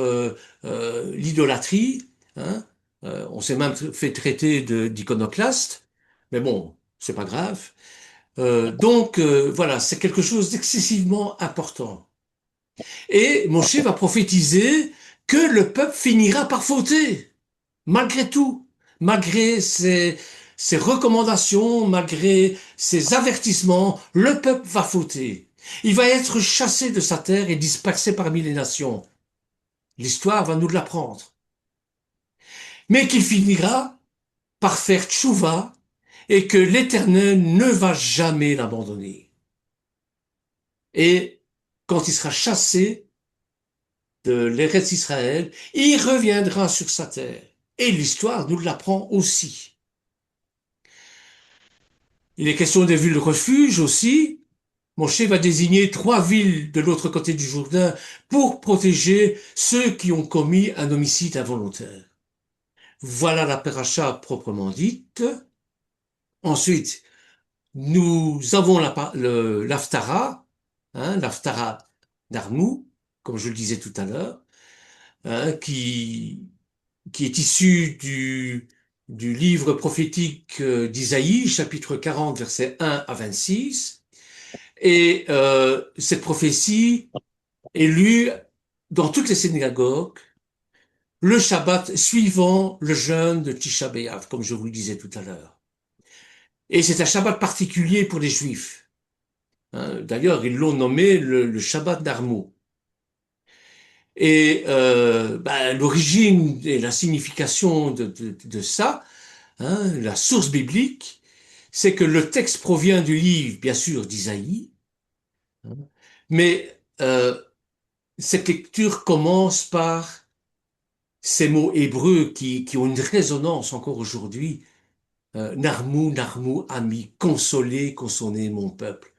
l'idolâtrie. Hein. On s'est même fait traiter d'iconoclaste, mais bon, c'est pas grave. Donc voilà, c'est quelque chose d'excessivement important. Et Moshe va prophétiser que le peuple finira par fauter, malgré tout, malgré ses recommandations, malgré ses avertissements, le peuple va fauter. Il va être chassé de sa terre et dispersé parmi les nations. L'histoire va nous l'apprendre. Mais qu'il finira par faire tchouva et que l'Éternel ne va jamais l'abandonner. Et quand il sera chassé de l'Eretz Israël, il reviendra sur sa terre. Et l'histoire nous l'apprend aussi. Il est question des villes refuge aussi. Moshe va désigner 3 villes de l'autre côté du Jourdain pour protéger ceux qui ont commis un homicide involontaire. Voilà la paracha proprement dite. Ensuite, nous avons l'Haftara, hein, l'Haftara d'Armou, comme je le disais tout à l'heure, hein, qui est issu du livre prophétique d'Isaïe, chapitre 40, versets 1 à 26. Et cette prophétie est lue dans toutes les synagogues le Shabbat suivant le jeûne de Tisha B'Av, comme je vous le disais tout à l'heure. Et c'est un Shabbat particulier pour les Juifs. hein. D'ailleurs, ils l'ont nommé le Shabbat d'Armou. Et l'origine et la signification de ça, hein, la source biblique, c'est que le texte provient du livre, bien sûr, d'Isaïe, hein, mais cette lecture commence par ces mots hébreux qui ont une résonance encore aujourd'hui. Narmou, Narmou, ami, consolez, consolez mon peuple.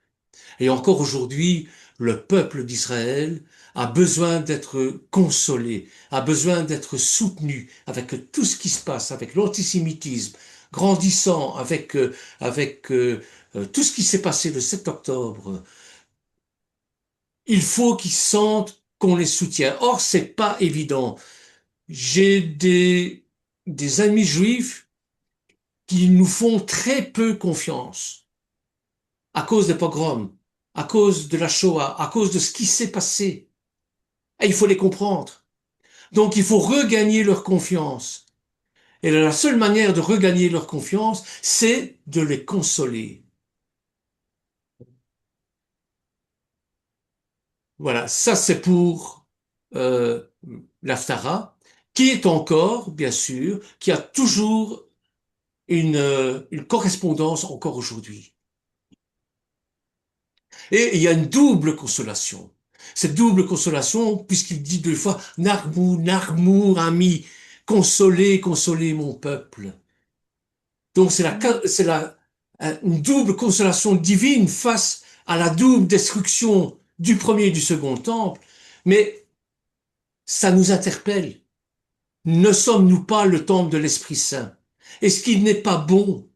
Et encore aujourd'hui, le peuple d'Israël a besoin d'être consolé, a besoin d'être soutenu avec tout ce qui se passe, avec l'antisémitisme grandissant, avec tout ce qui s'est passé le 7 octobre. Il faut qu'ils sentent qu'on les soutient. Or, c'est pas évident. J'ai des amis juifs qui nous font très peu confiance à cause des pogroms, à cause de la Shoah, à cause de ce qui s'est passé. Et il faut les comprendre. Donc il faut regagner leur confiance. Et la seule manière de regagner leur confiance, c'est de les consoler. Voilà, ça c'est pour euh, l'Haftara, qui est encore, bien sûr, qui a toujours une correspondance encore aujourd'hui. Et il y a une double consolation. Cette double consolation, puisqu'il dit deux fois, Narmou, Narmou, ami, consolez, consolez mon peuple. Donc une double consolation divine face à la double destruction du premier et du second temple. Mais ça nous interpelle. Ne sommes-nous pas le temple de l'Esprit Saint? Est-ce qu'il n'est pas bon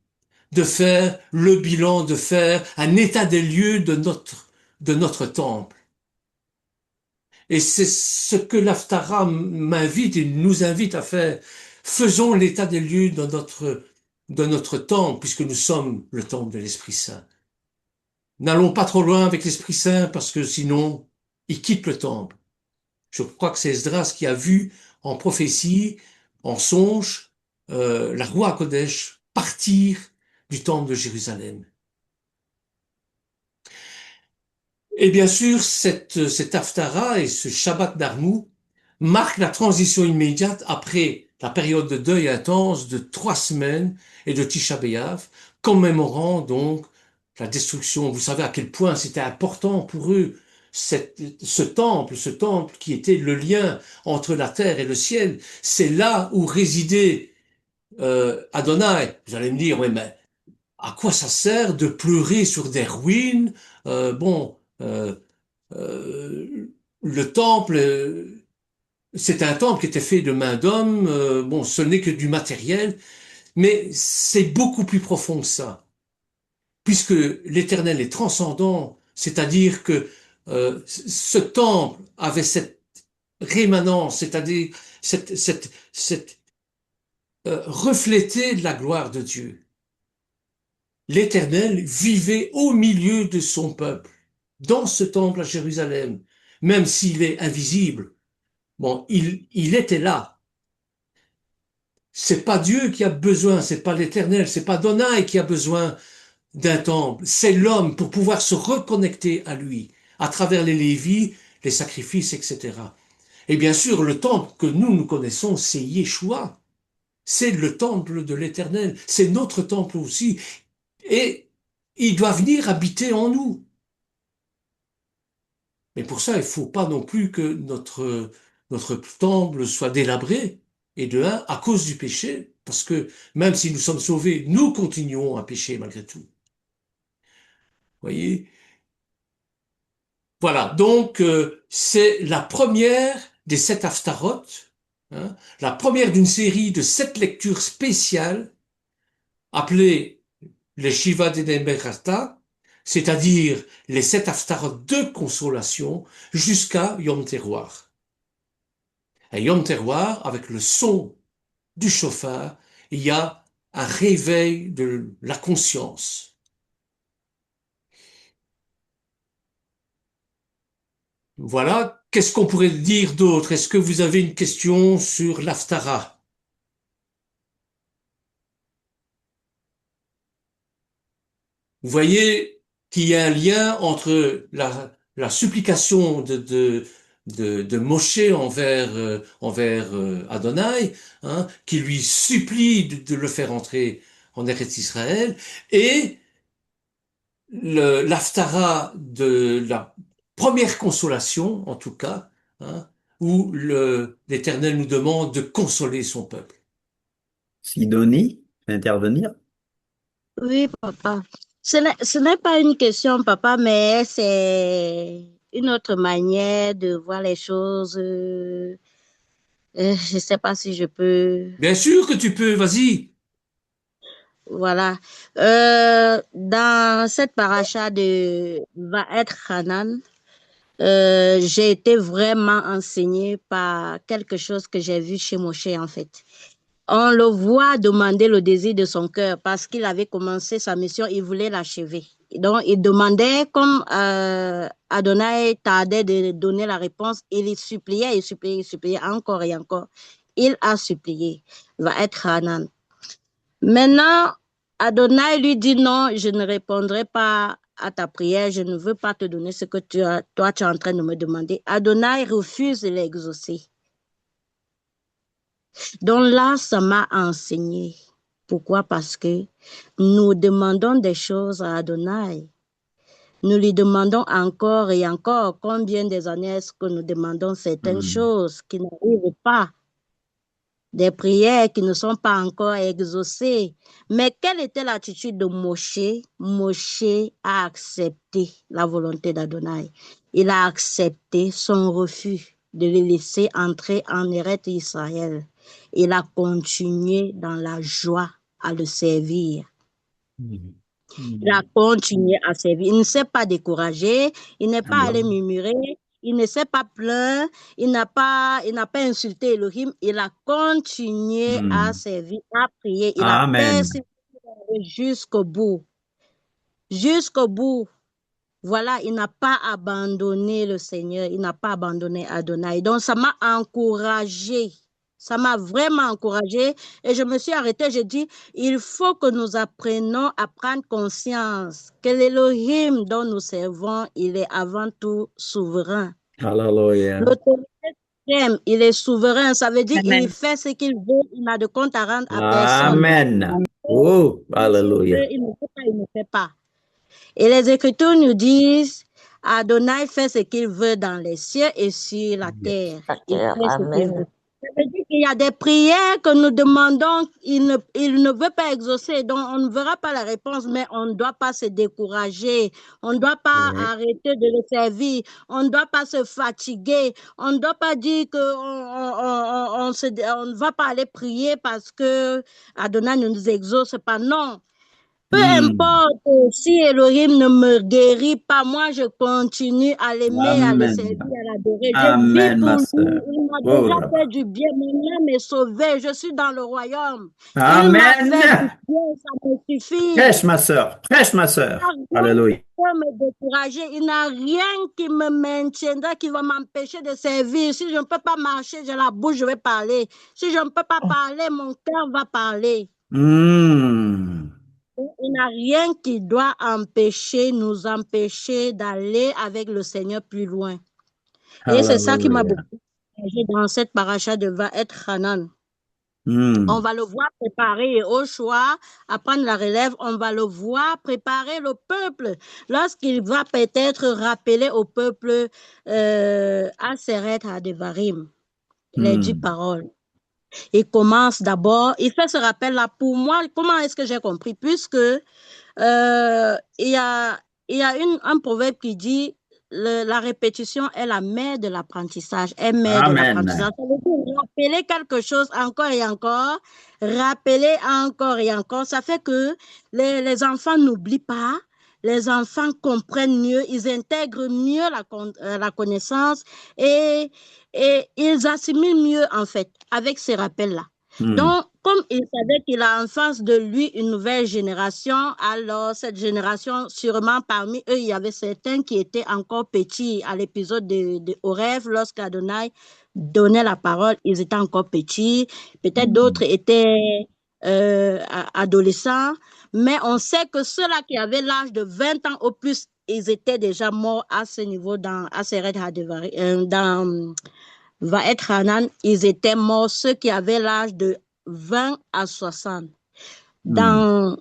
de faire le bilan, de faire un état des lieux de notre temple? Et c'est ce que l'Haftara m'invite et nous invite à faire. Faisons l'état des lieux de notre temple, puisque nous sommes le temple de l'Esprit Saint. N'allons pas trop loin avec l'Esprit Saint, parce que sinon, il quitte le temple. Je crois que c'est Esdras qui a vu en prophétie, en songe, la roi Kodesh partir du temple de Jérusalem. Et bien sûr, cette Haftara et ce Shabbat d'Armou marquent la transition immédiate après la période de deuil intense de 3 semaines et de Tisha B'Av, commémorant donc la destruction. Vous savez à quel point c'était important pour eux, ce temple qui était le lien entre la terre et le ciel. C'est là où résidait Adonai. Vous allez me dire, oui, mais à quoi ça sert de pleurer sur des ruines? Bon, euh, le temple, c'est un temple qui était fait de main d'homme. Bon, ce n'est que du matériel, mais c'est beaucoup plus profond que ça, puisque l'Éternel est transcendant, c'est-à-dire que ce temple avait cette rémanence, c'est-à-dire cette refléter de la gloire de Dieu. L'Éternel vivait au milieu de son peuple, dans ce temple à Jérusalem, même s'il est invisible. Bon, il était là. C'est pas Dieu qui a besoin, c'est pas l'Éternel, c'est pas Donaï qui a besoin d'un temple. C'est l'homme pour pouvoir se reconnecter à lui, à travers les Lévites, les sacrifices, etc. Et bien sûr, le temple que nous connaissons, c'est Yeshua. C'est le temple de l'Éternel. C'est notre temple aussi. Et il doit venir habiter en nous. Mais pour ça, il ne faut pas non plus que notre temple soit délabré. Et de un, à cause du péché, parce que même si nous sommes sauvés, nous continuons à pécher malgré tout. Voyez? Voilà, donc c'est la première des 7 Haftarot, hein, la première d'une série de 7 lectures spéciales appelées les Shiva Dedemerata, c'est-à-dire les 7 Haftarot de consolation jusqu'à Yom Teruah. À Yom Teruah, avec le son du chauffard, il y a un réveil de la conscience. Voilà, qu'est-ce qu'on pourrait dire d'autre? Est-ce que vous avez une question sur l'Haftara? Vous voyez qu'il y a un lien entre la supplication de Moshe envers Adonai, hein, qui lui supplie de le faire entrer en Eretz Israël, et l'Haftara de la première consolation, en tout cas, hein, où l'Éternel nous demande de consoler son peuple. Sidonie, intervenir? Oui, papa. Ce n'est pas une question, papa, mais c'est une autre manière de voir les choses. Je ne sais pas si je peux. Bien sûr que tu peux, vas-y. Voilà. Dans cette paracha de va être Hanan, j'ai été vraiment enseignée par quelque chose que j'ai vu chez Moshe, en fait. On le voit demander le désir de son cœur parce qu'il avait commencé sa mission, il voulait l'achever. Donc, il demandait, comme Adonai tardait de donner la réponse, il suppliait, il suppliait, il suppliait encore et encore. Il a supplié, va être Hanan. Maintenant, Adonai lui dit non, je ne répondrai pas à ta prière, je ne veux pas te donner ce que toi, tu es en train de me demander. Adonai refuse de l'exaucer. Donc là, ça m'a enseigné. Pourquoi? Parce que nous demandons des choses à Adonai. Nous lui demandons encore et encore combien des années est-ce que nous demandons certaines choses qui n'arrivent pas, des prières qui ne sont pas encore exaucées. Mais quelle était l'attitude de Moshe? Moshe a accepté la volonté d'Adonai. Il a accepté son refus de le laisser entrer en Eretz Israël. Il a continué dans la joie à le servir. Il a continué à servir. Il ne s'est pas découragé. Il n'est pas allé murmurer. Il ne s'est pas plaint. Il n'a pas insulté Elohim. Il a continué à servir, à prier. Il a persévéré jusqu'au bout. Jusqu'au bout. Voilà, il n'a pas abandonné le Seigneur. Il n'a pas abandonné Adonai. Donc, ça m'a encouragé. Ça m'a vraiment encouragé et je me suis arrêtée. J'ai dit, il faut que nous apprenions à prendre conscience que l'Élohim dont nous servons, il est avant tout souverain. Hallelujah. L'autorité suprême, il est souverain. Ça veut dire qu'il fait ce qu'il veut. Il n'a de compte à rendre à personne. Amen. Oh, hallelujah. Il ne fait pas, il ne fait pas. Et les Écritures nous disent, Adonai fait ce qu'il veut dans les cieux et sur la terre. Il fait ce qu'il veut. Ça veut dire qu'il y a des prières que nous demandons, il ne veut pas exaucer, donc on ne verra pas la réponse, mais on ne doit pas se décourager, on ne doit pas arrêter de le servir, on ne doit pas se fatiguer, on ne doit pas dire qu'on ne va pas aller prier parce que Adonai ne nous exauce pas, non. Peu importe si Elohim ne me guérit pas, moi je continue à l'aimer, à le servir, à l'adorer. Je vis pour lui. Il m'a déjà fait du bien. Mon âme est sauvée. Je suis dans le royaume. Il m'a fait du bien. Ça me suffit. Prêche, ma sœur. Prêche, ma sœur. Alléluia. Me décourager. Il n'a rien qui me maintiendra, qui va m'empêcher de servir. Si je ne peux pas marcher, j'ai la bouche, je vais parler. Si je ne peux pas parler, mon cœur va parler. Il n'y a rien qui doit nous empêcher d'aller avec le Seigneur plus loin. Et c'est ça qui m'a beaucoup engagé dans cette paracha de va être Hanan. On va le voir préparer au choix, à prendre la relève, on va le voir préparer le peuple lorsqu'il va peut-être rappeler au peuple à Seret à Devarim, les 10 paroles. Il commence d'abord, il fait ce rappel-là pour moi. Comment est-ce que j'ai compris? Puisque il y a un proverbe qui dit la répétition est la mère de l'apprentissage, est mère de l'apprentissage. Ça veut dire rappeler quelque chose encore et encore, rappeler encore et encore. Ça fait que les enfants n'oublient pas. Les enfants comprennent mieux, ils intègrent mieux la connaissance et ils assimilent mieux, en fait, avec ces rappels-là. Donc, comme il savait qu'il a en face de lui une nouvelle génération, alors cette génération, sûrement parmi eux, il y avait certains qui étaient encore petits à l'épisode de Horeb, lorsqu'Adonai donnait la parole, ils étaient encore petits. Peut-être d'autres étaient adolescents, mais on sait que ceux-là qui avaient l'âge de 20 ans au plus, ils étaient déjà morts à ce niveau dans Aseret Hadevari, dans Vaet Hanan, ils étaient morts, ceux qui avaient l'âge de 20 à 60. Dans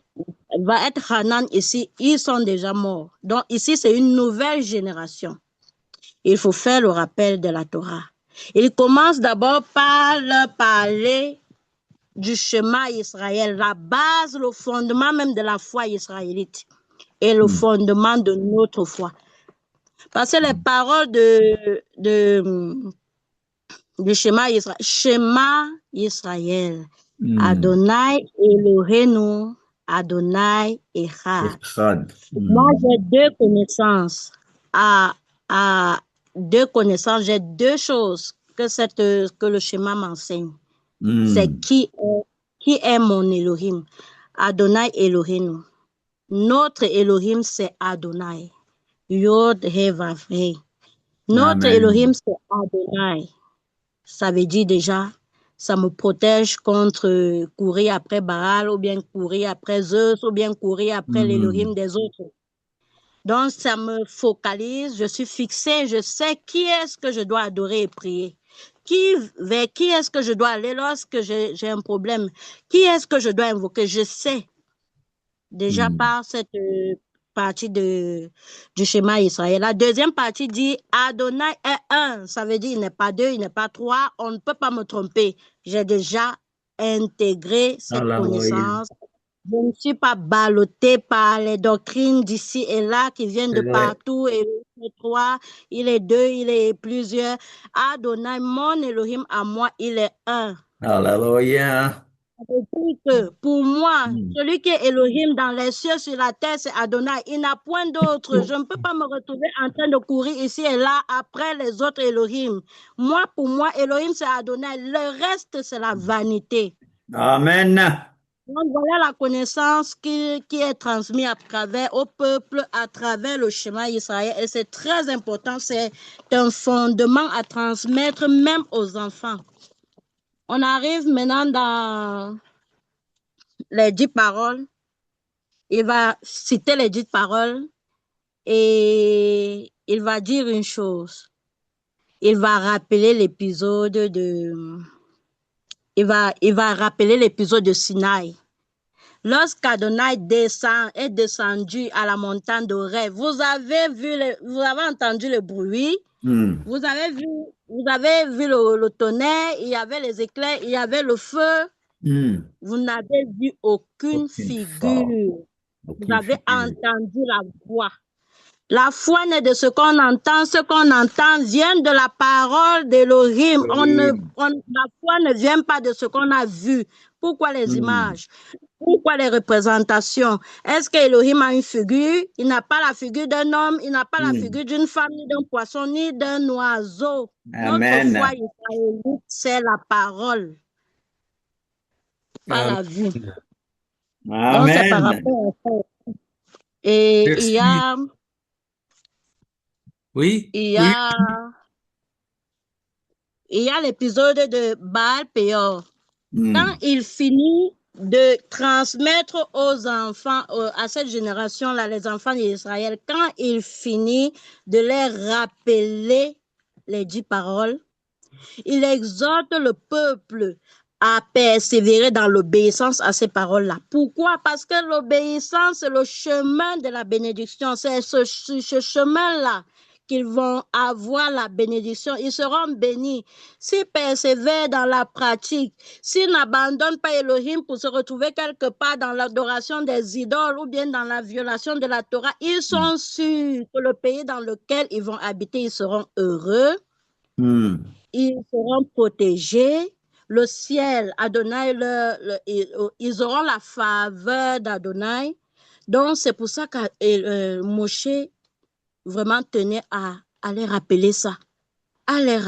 Vaet Hanan, ici, ils sont déjà morts. Donc ici, c'est une nouvelle génération. Il faut faire le rappel de la Torah. Il commence d'abord par leur parler du schéma Israël, la base, le fondement même de la foi israélite et le fondement de notre foi. Parce que les paroles du schéma Israël, Adonai Elohenu, Adonai Echad. Moi, j'ai deux connaissances. J'ai deux choses que le schéma m'enseigne. C'est qui est mon Elohim. Adonai Elohenu. Notre Elohim, c'est Adonai. Yod He Vav He. Notre Elohim, c'est Adonai. Ça veut dire déjà, ça me protège contre courir après Baal, ou bien courir après Zeus, ou bien courir après l'Elohim des autres. Donc, ça me focalise, je suis fixée, je sais qui est-ce que je dois adorer et prier. Vers qui est-ce que je dois aller lorsque j'ai un problème? Qui est-ce que je dois invoquer? Je sais déjà par cette partie du schéma Israël. La deuxième partie dit Adonai est un. Ça veut dire il n'est pas deux, il n'est pas trois. On ne peut pas me tromper. J'ai déjà intégré cette connaissance. Je ne suis pas ballottée par les doctrines d'ici et là qui viennent de partout. Et il est trois, il est deux, il est plusieurs. Adonai, mon Elohim à moi, il est un. Alléluia. Ça veut dire que pour moi, celui qui est Elohim dans les cieux, sur la terre, c'est Adonai. Il n'a point d'autre. Je ne peux pas me retrouver en train de courir ici et là après les autres Elohim. Moi, pour moi, Elohim, c'est Adonai. Le reste, c'est la vanité. Amen. Donc, voilà la connaissance qui est transmise à travers au peuple, à travers le schéma Israël. Et c'est très important. C'est un fondement à transmettre même aux enfants. On arrive maintenant dans les 10 paroles. Il va citer les 10 paroles et il va dire une chose. Il va rappeler l'épisode de Sinaï. Lorsqu'Adonai est descendu à la montagne d'Oreb, vous avez entendu le bruit, vous avez vu le tonnerre, il y avait les éclairs, il y avait le feu. Vous n'avez vu aucune figure. Vous avez entendu la voix. La foi n'est de ce qu'on entend vient de la parole d'Elohim. La foi ne vient pas de ce qu'on a vu. Pourquoi les images? Pourquoi les représentations? Est-ce qu'Elohim a une figure? Il n'a pas la figure d'un homme, il n'a pas la figure d'une femme, ni d'un poisson, ni d'un oiseau. Amen. Notre foi israélite, c'est la parole, pas la vue. Amen. Donc, c'est par rapport à ça. Et Merci. il y a... Oui. Il y a l'épisode de Baal Péor. Quand il finit de transmettre aux enfants, à cette génération-là, les enfants d'Israël, quand il finit de les rappeler les 10 paroles, il exhorte le peuple à persévérer dans l'obéissance à ces paroles-là. Pourquoi? Parce que l'obéissance, c'est le chemin de la bénédiction. C'est ce chemin-là qu'ils vont avoir la bénédiction. Ils seront bénis. S'ils persévèrent dans la pratique, s'ils n'abandonnent pas Elohim pour se retrouver quelque part dans l'adoration des idoles ou bien dans la violation de la Torah, ils sont sûrs que le pays dans lequel ils vont habiter, ils seront heureux. Ils seront protégés. Le ciel, Adonai, ils auront la faveur d'Adonai. Donc, c'est pour ça que Moshe vraiment tenait à les rappeler ça, à leur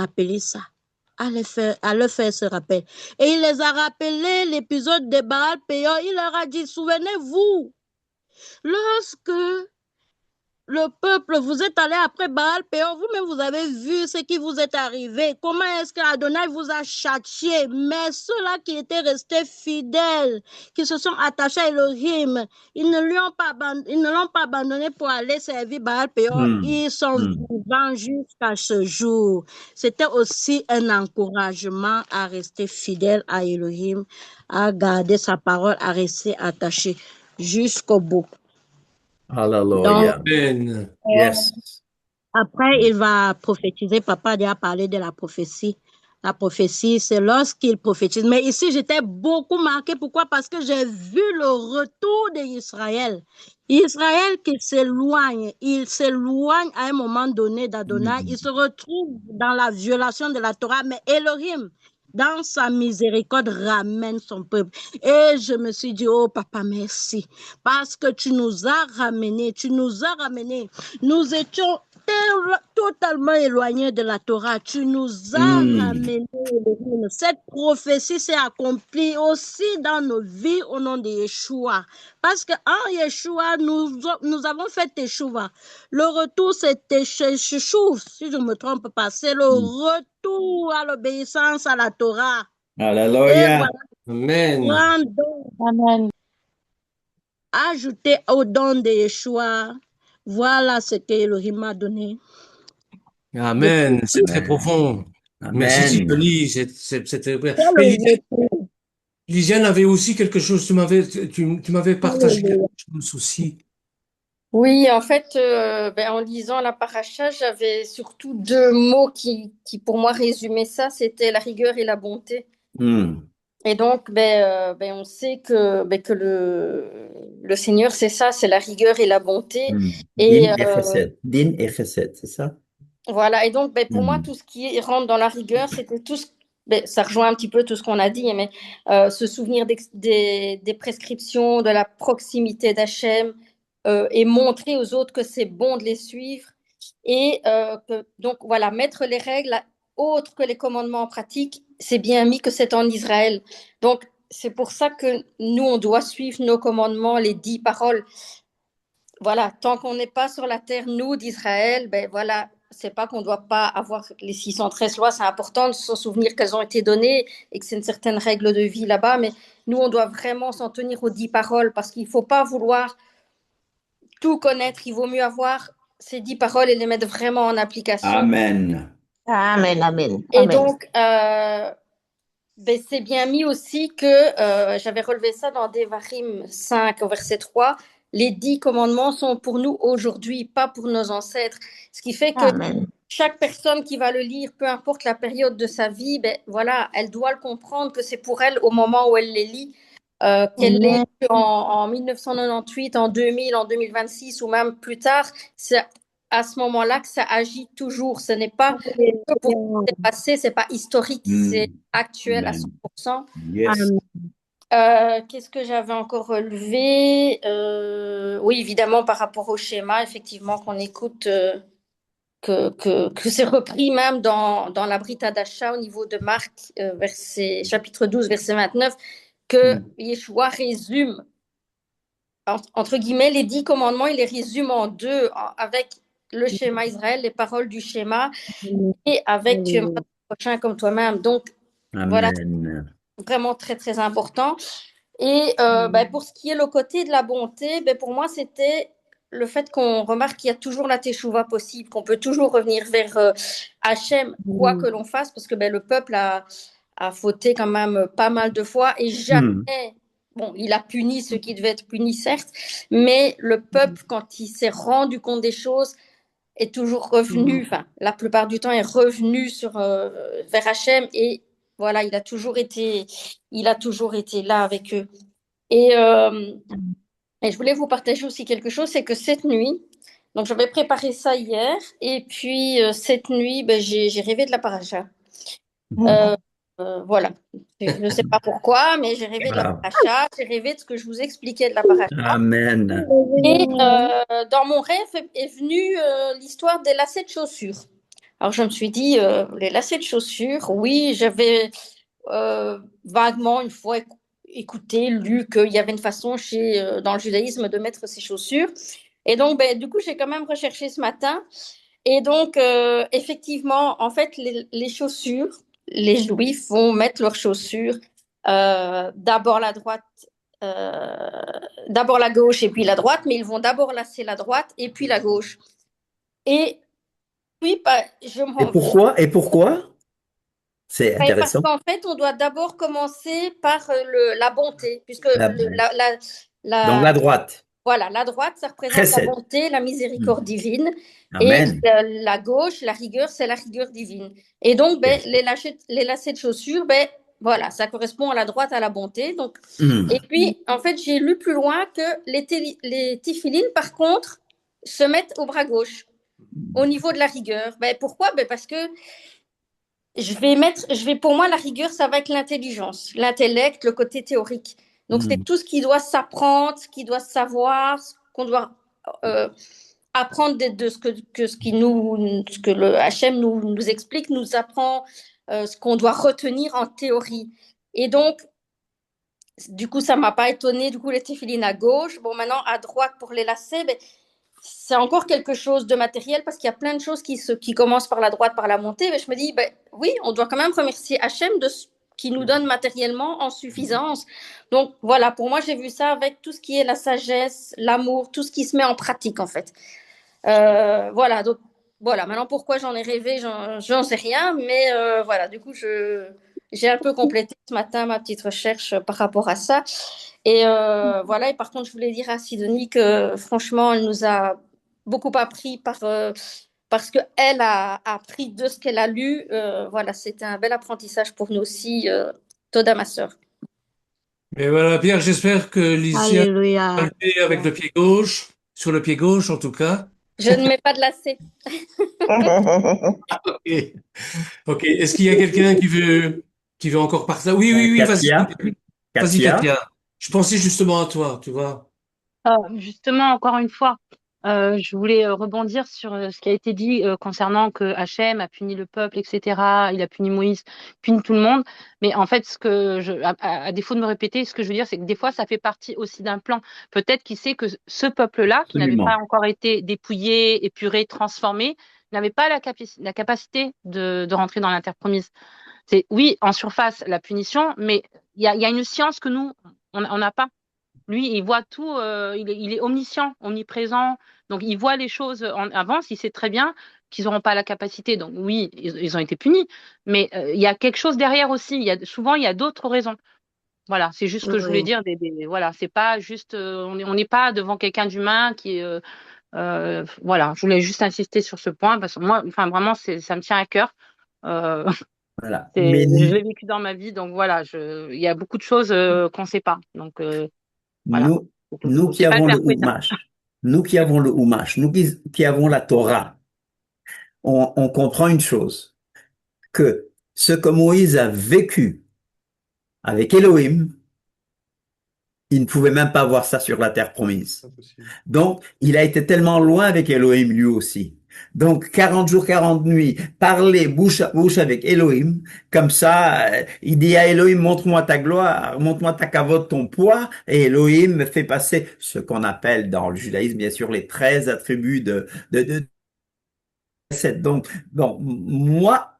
faire ce rappel. Et il les a rappelés l'épisode de Baal Péor. Il leur a dit, souvenez-vous, lorsque le peuple, vous êtes allé après Baal Péor, vous-même vous avez vu ce qui vous est arrivé. Comment est-ce qu'Adonai vous a châtié? Mais ceux-là qui étaient restés fidèles, qui se sont attachés à Elohim, ils ne l'ont pas abandonné pour aller servir Baal Péor. Hmm. Ils sont Hmm. vivants jusqu'à ce jour. C'était aussi un encouragement à rester fidèle à Elohim, à garder sa parole, à rester attaché jusqu'au bout. Donc, Hallelujah. Amen. Yes. après, il va prophétiser. Papa a déjà parlé de la prophétie. La prophétie, c'est lorsqu'il prophétise. Mais ici, j'étais beaucoup marquée. Pourquoi? Parce que j'ai vu le retour d'Israël. Israël qui s'éloigne. Il s'éloigne à un moment donné d'Adonai. Il se retrouve dans la violation de la Torah. Mais Elohim, dans sa miséricorde, ramène son peuple. Et je me suis dit, oh papa, merci. Parce que tu nous as ramenés. Tu nous as ramenés. Nous étions totalement éloignés de la Torah. Tu nous as Hmm. ramenés. Cette prophétie s'est accomplie aussi dans nos vies au nom de Yeshua. Parce qu'en Yeshua, nous avons fait Teshuva. Le retour, c'est Teshuv, si je ne me trompe pas. C'est le retour à l'obéissance à la Torah. Et Hallelujah. voilà, Amen. rendons, Amen. ajouter au don de Yeshua. Voilà ce que Elohim m'a donné. Amen. C'est très Amen. profond. Merci, Amen. Sidonie. C'était C'est Et le retour. Lisiane avait aussi quelque chose. Tu m'avais partagé quelque chose aussi. Oui, en fait, en lisant la paracha, j'avais surtout deux mots qui pour moi résumaient ça, c'était la rigueur et la bonté. Hmm. Et donc, on sait que le Seigneur, c'est ça, c'est la rigueur et la bonté. Hmm. Et Din et chesed. Din et chesed, c'est ça? voilà, et donc pour moi, Hmm. tout ce qui rentre dans la rigueur, c'était tout ce... ça rejoint un petit peu tout ce qu'on a dit, mais se souvenir des prescriptions, de la proximité d'Hachem, et montrer aux autres que c'est bon de les suivre. Et donc voilà, mettre les règles autres que les commandements en pratique, c'est bien mis que c'est en Israël. Donc c'est pour ça que nous, on doit suivre nos commandements, les 10 paroles. Voilà, tant qu'on n'est pas sur la terre, nous, d'Israël, voilà, c'est pas qu'on ne doit pas avoir les 613 lois, c'est important de se souvenir qu'elles ont été données et que c'est une certaine règle de vie là-bas, mais nous, on doit vraiment s'en tenir aux 10 paroles parce qu'il ne faut pas vouloir tout connaître, il vaut mieux avoir ces 10 paroles et les mettre vraiment en application. Amen. Amen, amen, Et amen. donc, c'est bien mis aussi que j'avais relevé ça dans Devarim 5 au verset 3. Les 10 commandements sont pour nous aujourd'hui, pas pour nos ancêtres. Ce qui fait que Amen. chaque personne qui va le lire, peu importe la période de sa vie, voilà, elle doit le comprendre que c'est pour elle au moment où elle les lit. Qu'elle l'ait lu en 1998, en 2000, en 2026 ou même plus tard, c'est à ce moment-là que ça agit toujours. Ce n'est pas que pour le passé, c'est pas historique, c'est actuel à Amen. 100%. Yes. Qu'est-ce que j'avais encore relevé? Oui, évidemment, par rapport au schéma, effectivement, qu'on écoute, que c'est repris même dans la Brita d'Acha au niveau de Marc, chapitre 12, verset 29, que Yeshua résume, entre guillemets, les 10 commandements, il les résume en deux, avec le schéma Israël, les paroles du schéma, et avec tu aimeras ton prochain comme toi-même. Donc, voilà, Amen. vraiment très, très important. Et pour ce qui est le côté de la bonté, pour moi, c'était le fait qu'on remarque qu'il y a toujours la teshuva possible, qu'on peut toujours revenir vers Hachem, quoi que l'on fasse, parce que le peuple a fauté quand même pas mal de fois et jamais, bon, il a puni ceux qui devaient être punis, certes, mais le peuple, quand il s'est rendu compte des choses, est toujours revenu, enfin, la plupart du temps, est revenu vers Hachem et voilà, il a toujours été là avec eux. Et je voulais vous partager aussi quelque chose, c'est que cette nuit, donc j'avais préparé ça hier, et puis cette nuit, j'ai rêvé de la paracha. Voilà, je ne sais pas pourquoi, mais j'ai rêvé de la paracha, j'ai rêvé de ce que je vous expliquais de la paracha. Amen. Et dans mon rêve est venue l'histoire des lacets de chaussures. Alors je me suis dit, les lacets de chaussures, oui, j'avais vaguement une fois écouté, lu qu'il y avait une façon dans le judaïsme de mettre ses chaussures. Et donc, ben, du coup, j'ai quand même recherché ce matin. Et donc, effectivement, en fait, les chaussures, les juifs vont mettre leurs chaussures d'abord la droite, euh, d'abord la gauche et puis la droite, mais ils vont d'abord lasser la droite et puis la gauche. Et puis, bah, Et pourquoi? Et pourquoi? C'est parce intéressant. qu'en fait, on doit d'abord commencer par la bonté, puisque La- Donc la la, droite, voilà, la droite, ça représente la chesed. bonté, la Hmm. miséricorde divine, et Amen. la gauche, la rigueur, c'est la rigueur divine. Et donc, ben, les lacets de chaussures, ben, voilà, ça correspond à la droite, à la bonté. Donc, Hmm. et puis, en fait, j'ai lu plus loin que les téphilines, par contre, se mettent au bras gauche, au niveau de la rigueur. Ben, pourquoi? Ben, parce que pour moi, la rigueur, ça va être l'intelligence, l'intellect, le côté théorique. Donc, c'est Hmm. tout ce qui doit s'apprendre, ce qui doit se savoir, ce qu'on doit euh, apprendre de ce que le HM nous explique, nous apprend ce qu'on doit retenir en théorie. Et donc, du coup, ça m'a pas étonné. Du coup, les téfilines à gauche. Bon, maintenant, à droite pour les lacets, ben, c'est encore quelque chose de matériel parce qu'il y a plein de choses qui commencent par la droite, par la montée. Mais je me dis, ben, oui, on doit quand même remercier HM de ce qui nous donne matériellement en suffisance. Donc voilà, pour moi, j'ai vu ça avec tout ce qui est la sagesse, l'amour, tout ce qui se met en pratique en fait. Voilà, donc voilà, maintenant pourquoi j'en ai rêvé, j'en sais rien, mais voilà, du coup, j'ai un peu complété ce matin ma petite recherche par rapport à ça. Et voilà, et par contre, je voulais dire à Sidonie que franchement, elle nous a beaucoup appris parce qu'elle a appris de ce qu'elle a lu. Voilà, c'était un bel apprentissage pour nous aussi, Toda, ma sœur. Mais voilà, Pierre, j'espère que Lycia a Alléluia. levé avec le pied gauche, sur le pied gauche en tout cas. Je ne mets pas de lacets. Ok. Ok. Est-ce qu'il y a quelqu'un qui veut encore parler? Oui, oui, oui, vas-y. Katia, Vas-y, Katia. Katia. Je pensais justement à toi, tu vois. Justement, encore une fois, je voulais rebondir sur ce qui a été dit concernant que Hachem a puni le peuple, etc. Il a puni Moïse, puni tout le monde. Mais en fait, à défaut de me répéter, ce que je veux dire, c'est que des fois, ça fait partie aussi d'un plan. Peut-être qu'il sait que ce peuple-là, qui n'avait pas Absolument. encore été dépouillé, épuré, transformé, n'avait pas la capacité de rentrer dans la terre promise. C'est oui, en surface, la punition, mais il y a une science que nous, on n'a pas. Lui, il voit tout, il est omniscient, omniprésent, donc il voit les choses en avance, il sait très bien qu'ils n'auront pas la capacité. Donc oui, ils ont été punis, mais il y a quelque chose derrière aussi. Souvent, il y a d'autres raisons. Voilà, c'est juste ce que je voulais Oui. dire. Voilà, c'est pas juste, on n'est pas devant quelqu'un d'humain qui est, voilà, je voulais juste insister sur ce point parce que moi, enfin vraiment, ça me tient à cœur. Euh, Voilà. je l'ai vécu dans ma vie, donc voilà, il y a beaucoup de choses qu'on ne sait pas. Donc voilà, Nous, c'est tout. nous qui C'est pas avons le interprétable. Umash, nous qui avons le Umash, nous qui avons la Torah, on comprend une chose, que ce que Moïse a vécu avec Elohim, il ne pouvait même pas voir ça sur la terre promise. Impossible. Donc, il a été tellement loin avec Elohim lui aussi. Donc, 40 jours, 40 nuits, parler bouche à bouche avec Elohim, comme ça, il dit à Elohim, montre-moi ta gloire, montre-moi ta kavod, ton poids, et Elohim me fait passer ce qu'on appelle dans le judaïsme, bien sûr, les 13 attributs de cette. Donc, bon, moi,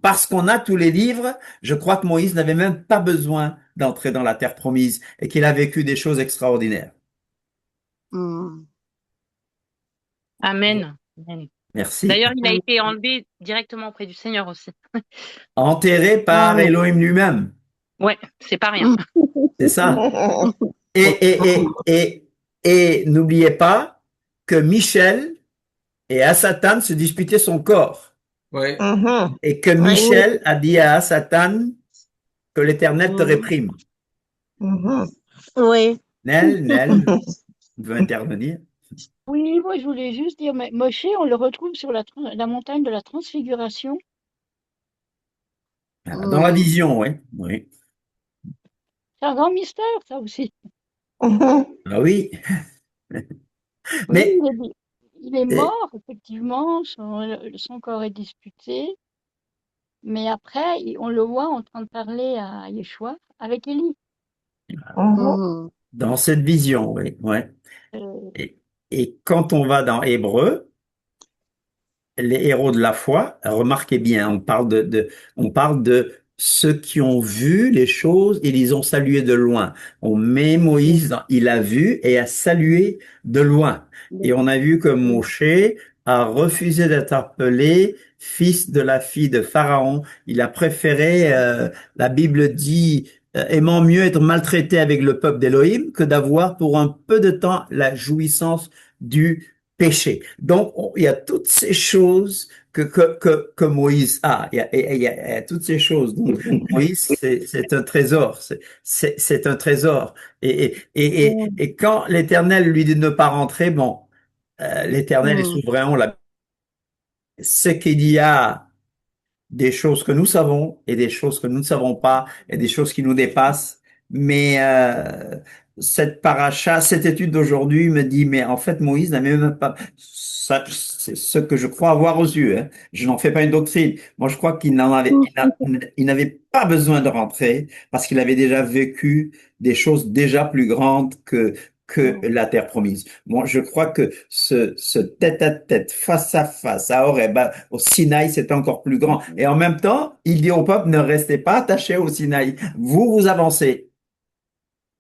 parce qu'on a tous les livres, je crois que Moïse n'avait même pas besoin d'entrer dans la terre promise et qu'il a vécu des choses extraordinaires. Mm. Amen. Amen. Merci. D'ailleurs, il a été enlevé directement auprès du Seigneur aussi. Enterré par Amen. Elohim lui-même. Ouais, c'est pas rien. C'est ça. Et, et, et, et, et n'oubliez pas que Michel et Satan se disputaient son corps. Ouais. Et que Oui. Michel a dit à Satan que l'Éternel te réprime. Oui. Nel veut intervenir. Oui, moi je voulais juste dire, mais Moshe, on le retrouve sur la montagne de la Transfiguration. Dans la vision, oui. Oui. C'est un grand mystère, ça aussi. Ah oui. Oui, Mais il est mort, effectivement, son corps est disputé, mais après, on le voit en train de parler à Yeshua avec Élie. Mhm. dans cette vision, oui. Ouais. Euh, Et, Et quand on va dans Hébreu, les héros de la foi, remarquez bien, on parle de ceux qui ont vu les choses et ils ont salué de loin. On met Moïse, il a vu et a salué de loin. Et on a vu que Moshe a refusé d'être appelé fils de la fille de Pharaon. Il a préféré, la Bible dit, aimant mieux être maltraité avec le peuple d'Élohim que d'avoir pour un peu de temps la jouissance du péché. Donc, il y a toutes ces choses que Moïse a. Il y a toutes ces choses. Donc, Moïse, c'est un trésor. C'est un trésor. Et quand l'Éternel lui dit de ne pas rentrer, bon, l'Éternel est souverain. Ce qu'il y a des choses que nous savons et des choses que nous ne savons pas et des choses qui nous dépassent. Mais cette paracha, cette étude d'aujourd'hui me dit, mais en fait, Moïse n'a même pas... Ça, c'est ce que je crois avoir aux yeux. Hein. Je n'en fais pas une doctrine. Moi, je crois qu'il n'en avait, il n'avait pas besoin de rentrer parce qu'il avait déjà vécu des choses déjà plus grandes que la terre promise. Moi, je crois que ce tête-à-tête, face à Horeb, au Sinaï, c'est encore plus grand. Et en même temps, il dit au peuple, ne restez pas attachés au Sinaï. Vous avancez.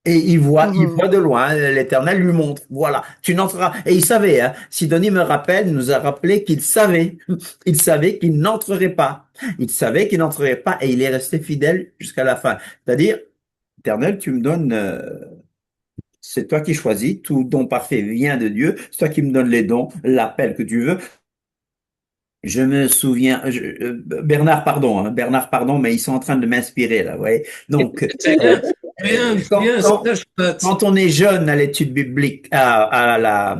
Et il voit de loin, l'Éternel lui montre, voilà, tu n'entreras. Et il savait, hein, Sidonie me rappelle, nous a rappelé qu'il savait, il savait qu'il n'entrerait pas. Il savait qu'il n'entrerait pas et il est resté fidèle jusqu'à la fin. C'est-à-dire, Éternel, tu me donnes, c'est toi qui choisis, tout don parfait vient de Dieu, c'est toi qui me donnes les dons, l'appel que tu veux. Je me souviens, Bernard, pardon, hein, Bernard, pardon, mais ils sont en train de m'inspirer là, vous voyez. Donc, Bien, quand, bien, quand, c'est un quand on est jeune à l'étude biblique, à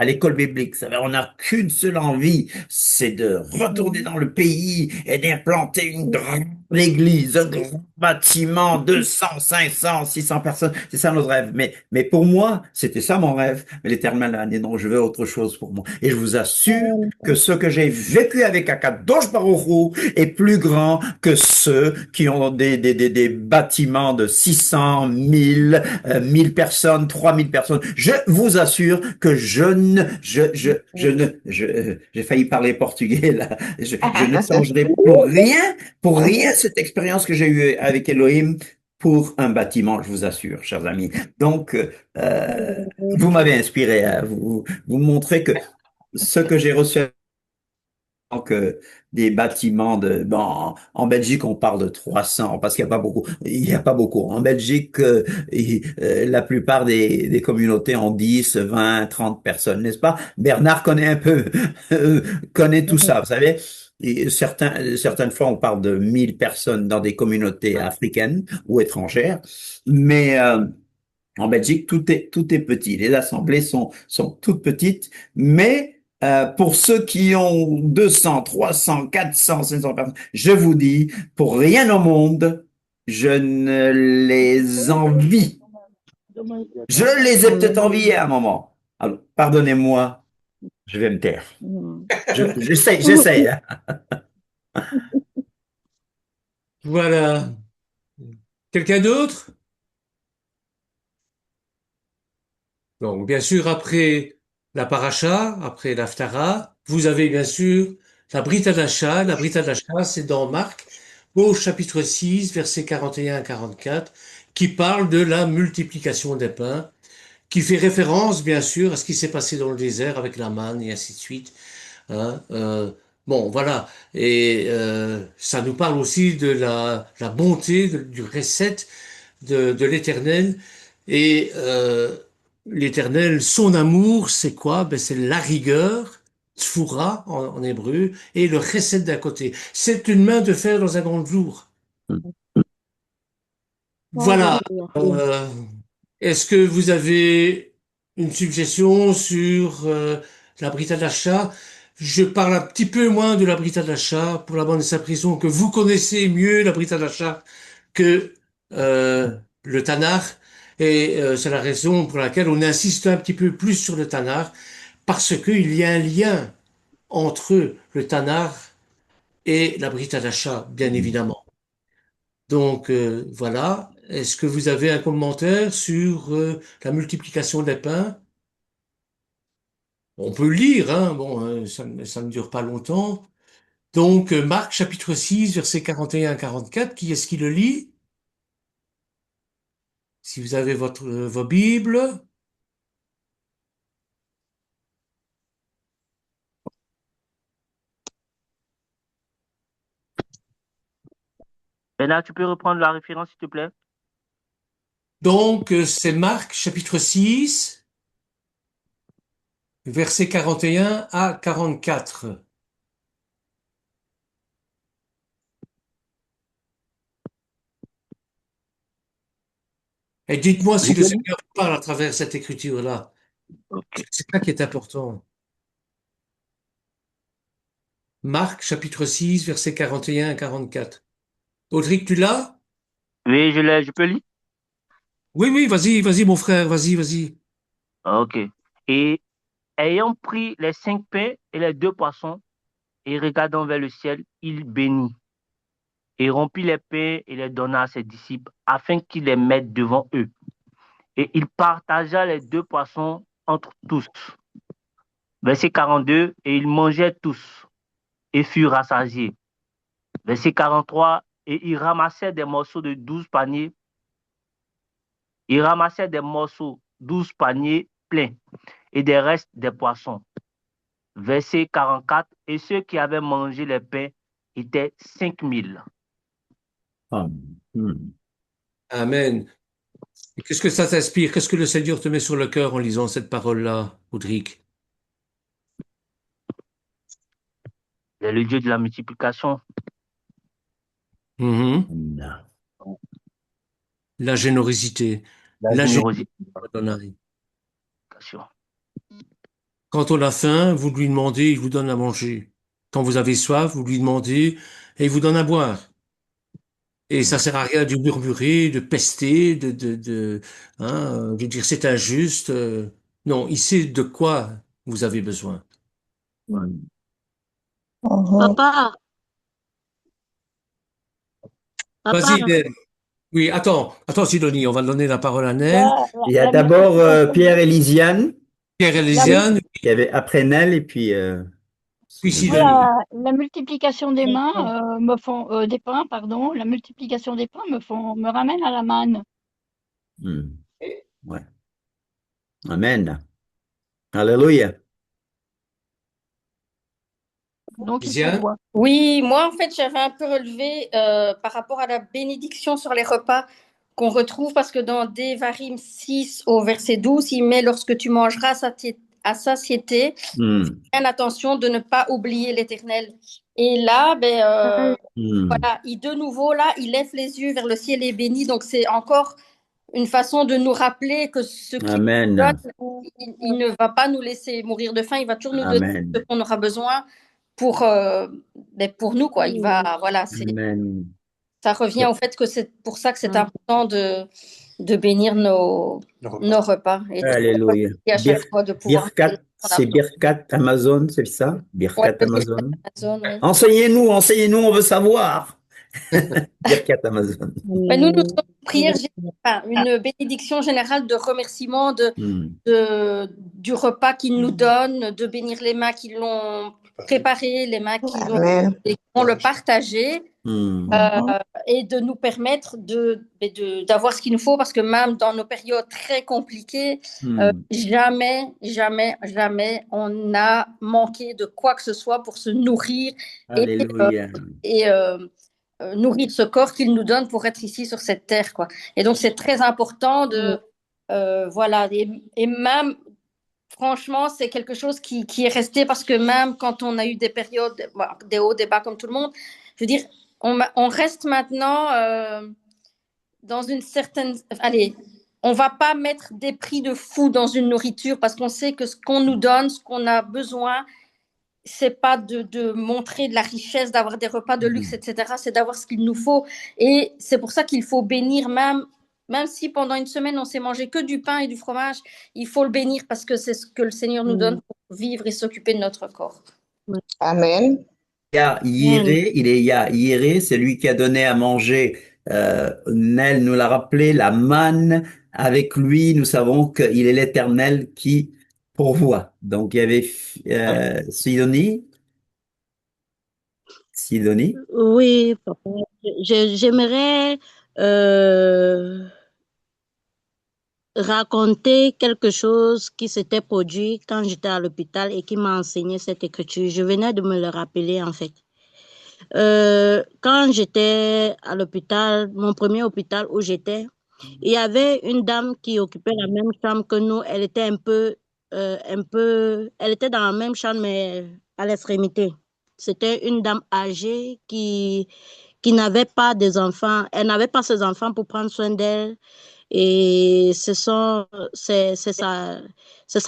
l'école biblique, ça va, on n'a qu'une seule envie, c'est de retourner dans le pays et d'implanter une grande église, un grand bâtiment, 200, 500, 600 personnes. C'est ça notre rêve. Mais pour moi, c'était ça mon rêve. Mais l'Éternel a dit non, je veux autre chose pour moi. Et je vous assure que ce que j'ai vécu avec Akadosh Baruch Hu est plus grand que ceux qui ont des bâtiments de 600, 1000, 1000 personnes, 3000 personnes. Je vous assure que j'ai failli parler portugais là. Je ne changerai pour rien cette expérience que j'ai eue avec Elohim pour un bâtiment, je vous assure, chers amis. Donc, vous m'avez inspiré, hein. Vous montrez que ce que j'ai reçu que des bâtiments en Belgique on parle de 300 parce qu'il n'y a pas beaucoup, en Belgique la plupart des communautés ont 10, 20, 30 personnes, n'est-ce pas? Bernard connaît un peu connaît tout ça, vous savez. Et certaines fois, on parle de 1000 personnes dans des communautés africaines ou étrangères, mais en Belgique, tout est petit. Les assemblées sont toutes petites, mais pour ceux qui ont 200, 300, 400, 500 personnes, je vous dis, pour rien au monde, je ne les envie. Je les ai peut-être enviés à un moment. Alors, pardonnez-moi, je vais me taire. J'essaie. Hein. Voilà. Quelqu'un d'autre? Donc, bien sûr, après la paracha, après l'Haftara, vous avez bien sûr la Brit Hadasha. La Brit Hadasha, c'est dans Marc, au chapitre 6, versets 41 à 44, qui parle de la multiplication des pains, qui fait référence, bien sûr, à ce qui s'est passé dans le désert avec la manne et ainsi de suite. Hein, bon, voilà. Et ça nous parle aussi de la bonté, du recette de l'Éternel. Et l'Éternel, son amour, c'est quoi? Ben, c'est la rigueur, tzfura en hébreu, et le chesed d'un côté. C'est une main de fer dans un grand jour. Voilà. Euh, Est-ce que vous avez une suggestion sur la Brita d'achat? Je parle un petit peu moins de la Brita d'achat pour la bonne et simple raison que vous connaissez mieux la Brita d'achat que le Tanakh. Et c'est la raison pour laquelle on insiste un petit peu plus sur le Tanakh, parce qu'il y a un lien entre le Tanakh et la Brita d'achat, bien évidemment. Donc voilà. Est-ce que vous avez un commentaire sur la multiplication des pains? On peut le lire, hein, bon, ça ne dure pas longtemps. Donc, Marc chapitre 6, versets 41 à 44, qui est-ce qui le lit? Si vous avez vos Bibles. Bernard, tu peux reprendre la référence, s'il te plaît? Donc, c'est Marc chapitre 6, versets 41 à 44. Et dites-moi Je si le peux lire? Seigneur parle à travers cette écriture-là. Ok. C'est ça qui est important. Marc chapitre 6, versets 41 à 44. Audric, tu l'as? Oui, je peux lire? Oui, oui, vas-y, mon frère, vas-y. Ok. Et ayant pris les 5 pains et les 2 poissons, et regardant vers le ciel, il bénit, et rompit les pains et les donna à ses disciples, afin qu'ils les mettent devant eux. Et il partagea les 2 poissons entre tous. Verset 42, et ils mangeaient tous, et furent rassasiés. Verset 43, et ils ramassaient des morceaux de 12 paniers. Ils ramassaient des morceaux, 12 paniers pleins, et des restes des poissons. Verset 44, et ceux qui avaient mangé les pains étaient 5000. Amen. Et qu'est-ce que ça t'inspire? Qu'est-ce que le Seigneur te met sur le cœur en lisant cette parole-là, Audric? C'est le Dieu de la multiplication. Mhm. Non. La générosité, La la générosité. générosité. Quand on a faim, vous lui demandez, il vous donne à manger. Quand vous avez soif, vous lui demandez et il vous donne à boire. Et ça sert à rien de murmurer, de pester, de dire c'est injuste. Non, il sait de quoi vous avez besoin. Papa, Vas-y, papa, Nel. Oui, attends, Sidonie, on va donner la parole à Nel. Il y a la d'abord multiplication, Pierre et Lisiane, Pierre et la, mul- Lysiane, qui avait après Nel, et puis puis Sidonie. Sidonie. la multiplication des mains me font des pains, pardon, la multiplication des pains me ramène à la manne. Hmm. Ouais. Amen. Alléluia. Donc il faut Lysiane? boire. Oui, moi en fait j'avais un peu relevé par rapport à la bénédiction sur les repas qu'on retrouve parce que dans Devarim 6 au verset 12, il met lorsque tu mangeras à satiété, Hmm. bien attention de ne pas oublier l'Éternel. Et là, Hmm. voilà, de nouveau là, il lève les yeux vers le ciel et bénit. Donc c'est encore une façon de nous rappeler que ce qu'il nous Amen. donne, il ne va pas nous laisser mourir de faim, il va toujours nous donner ce Amen. qu'on aura besoin pour, pour nous, quoi. Il va, voilà, Amen. ça revient au fait que c'est pour ça que c'est important de bénir nos repas et de Alléluia. à chaque fois de pouvoir manger Birkat, ce qu'on a c'est besoin. Birkat Amazon, c'est ça? Ouais, Birkat le Birkat Amazon. Amazon, oui. Enseignez-nous, on veut savoir. Birkat Amazon. Mais nous sommes une prière, enfin, une bénédiction générale de remerciement Hmm. du repas qu'il nous donne, de bénir les mains qui l'ont préparé, les mains qui ont le partagé. Hmm. Et de nous permettre d'avoir ce qu'il nous faut parce que même dans nos périodes très compliquées, jamais on n'a manqué de quoi que ce soit pour se nourrir Alléluia. et nourrir ce corps qu'il nous donne pour être ici sur cette terre, quoi. Et donc c'est très important de voilà, et même franchement, c'est quelque chose qui est resté parce que même quand on a eu des périodes, des hauts, des bas comme tout le monde, je veux dire, on reste maintenant dans une certaine... Allez, on va pas mettre des prix de fou dans une nourriture parce qu'on sait que ce qu'on nous donne, ce qu'on a besoin, c'est pas de montrer de la richesse, d'avoir des repas de luxe, etc. C'est d'avoir ce qu'il nous faut. Et c'est pour ça qu'il faut bénir même si pendant une semaine on s'est mangé que du pain et du fromage, il faut le bénir parce que c'est ce que le Seigneur nous donne pour vivre et s'occuper de notre corps. Amen. Il est Yah, Yireh, c'est lui qui a donné à manger. Nel nous l'a rappelé, la manne. Avec lui, nous savons qu'il est l'Éternel qui pourvoi. Donc, il y avait Sidonie. Oui, papa. J'aimerais euh, raconter quelque chose qui s'était produit quand j'étais à l'hôpital et qui m'a enseigné cette écriture. Je venais de me le rappeler, en fait. Quand j'étais à l'hôpital, mon premier hôpital où j'étais, il y avait une dame qui occupait la même chambre que nous. Elle était elle était dans la même chambre, mais à l'extrémité. C'était une dame âgée qui n'avait pas des enfants. Elle n'avait pas ses enfants pour prendre soin d'elle. Et c'est sa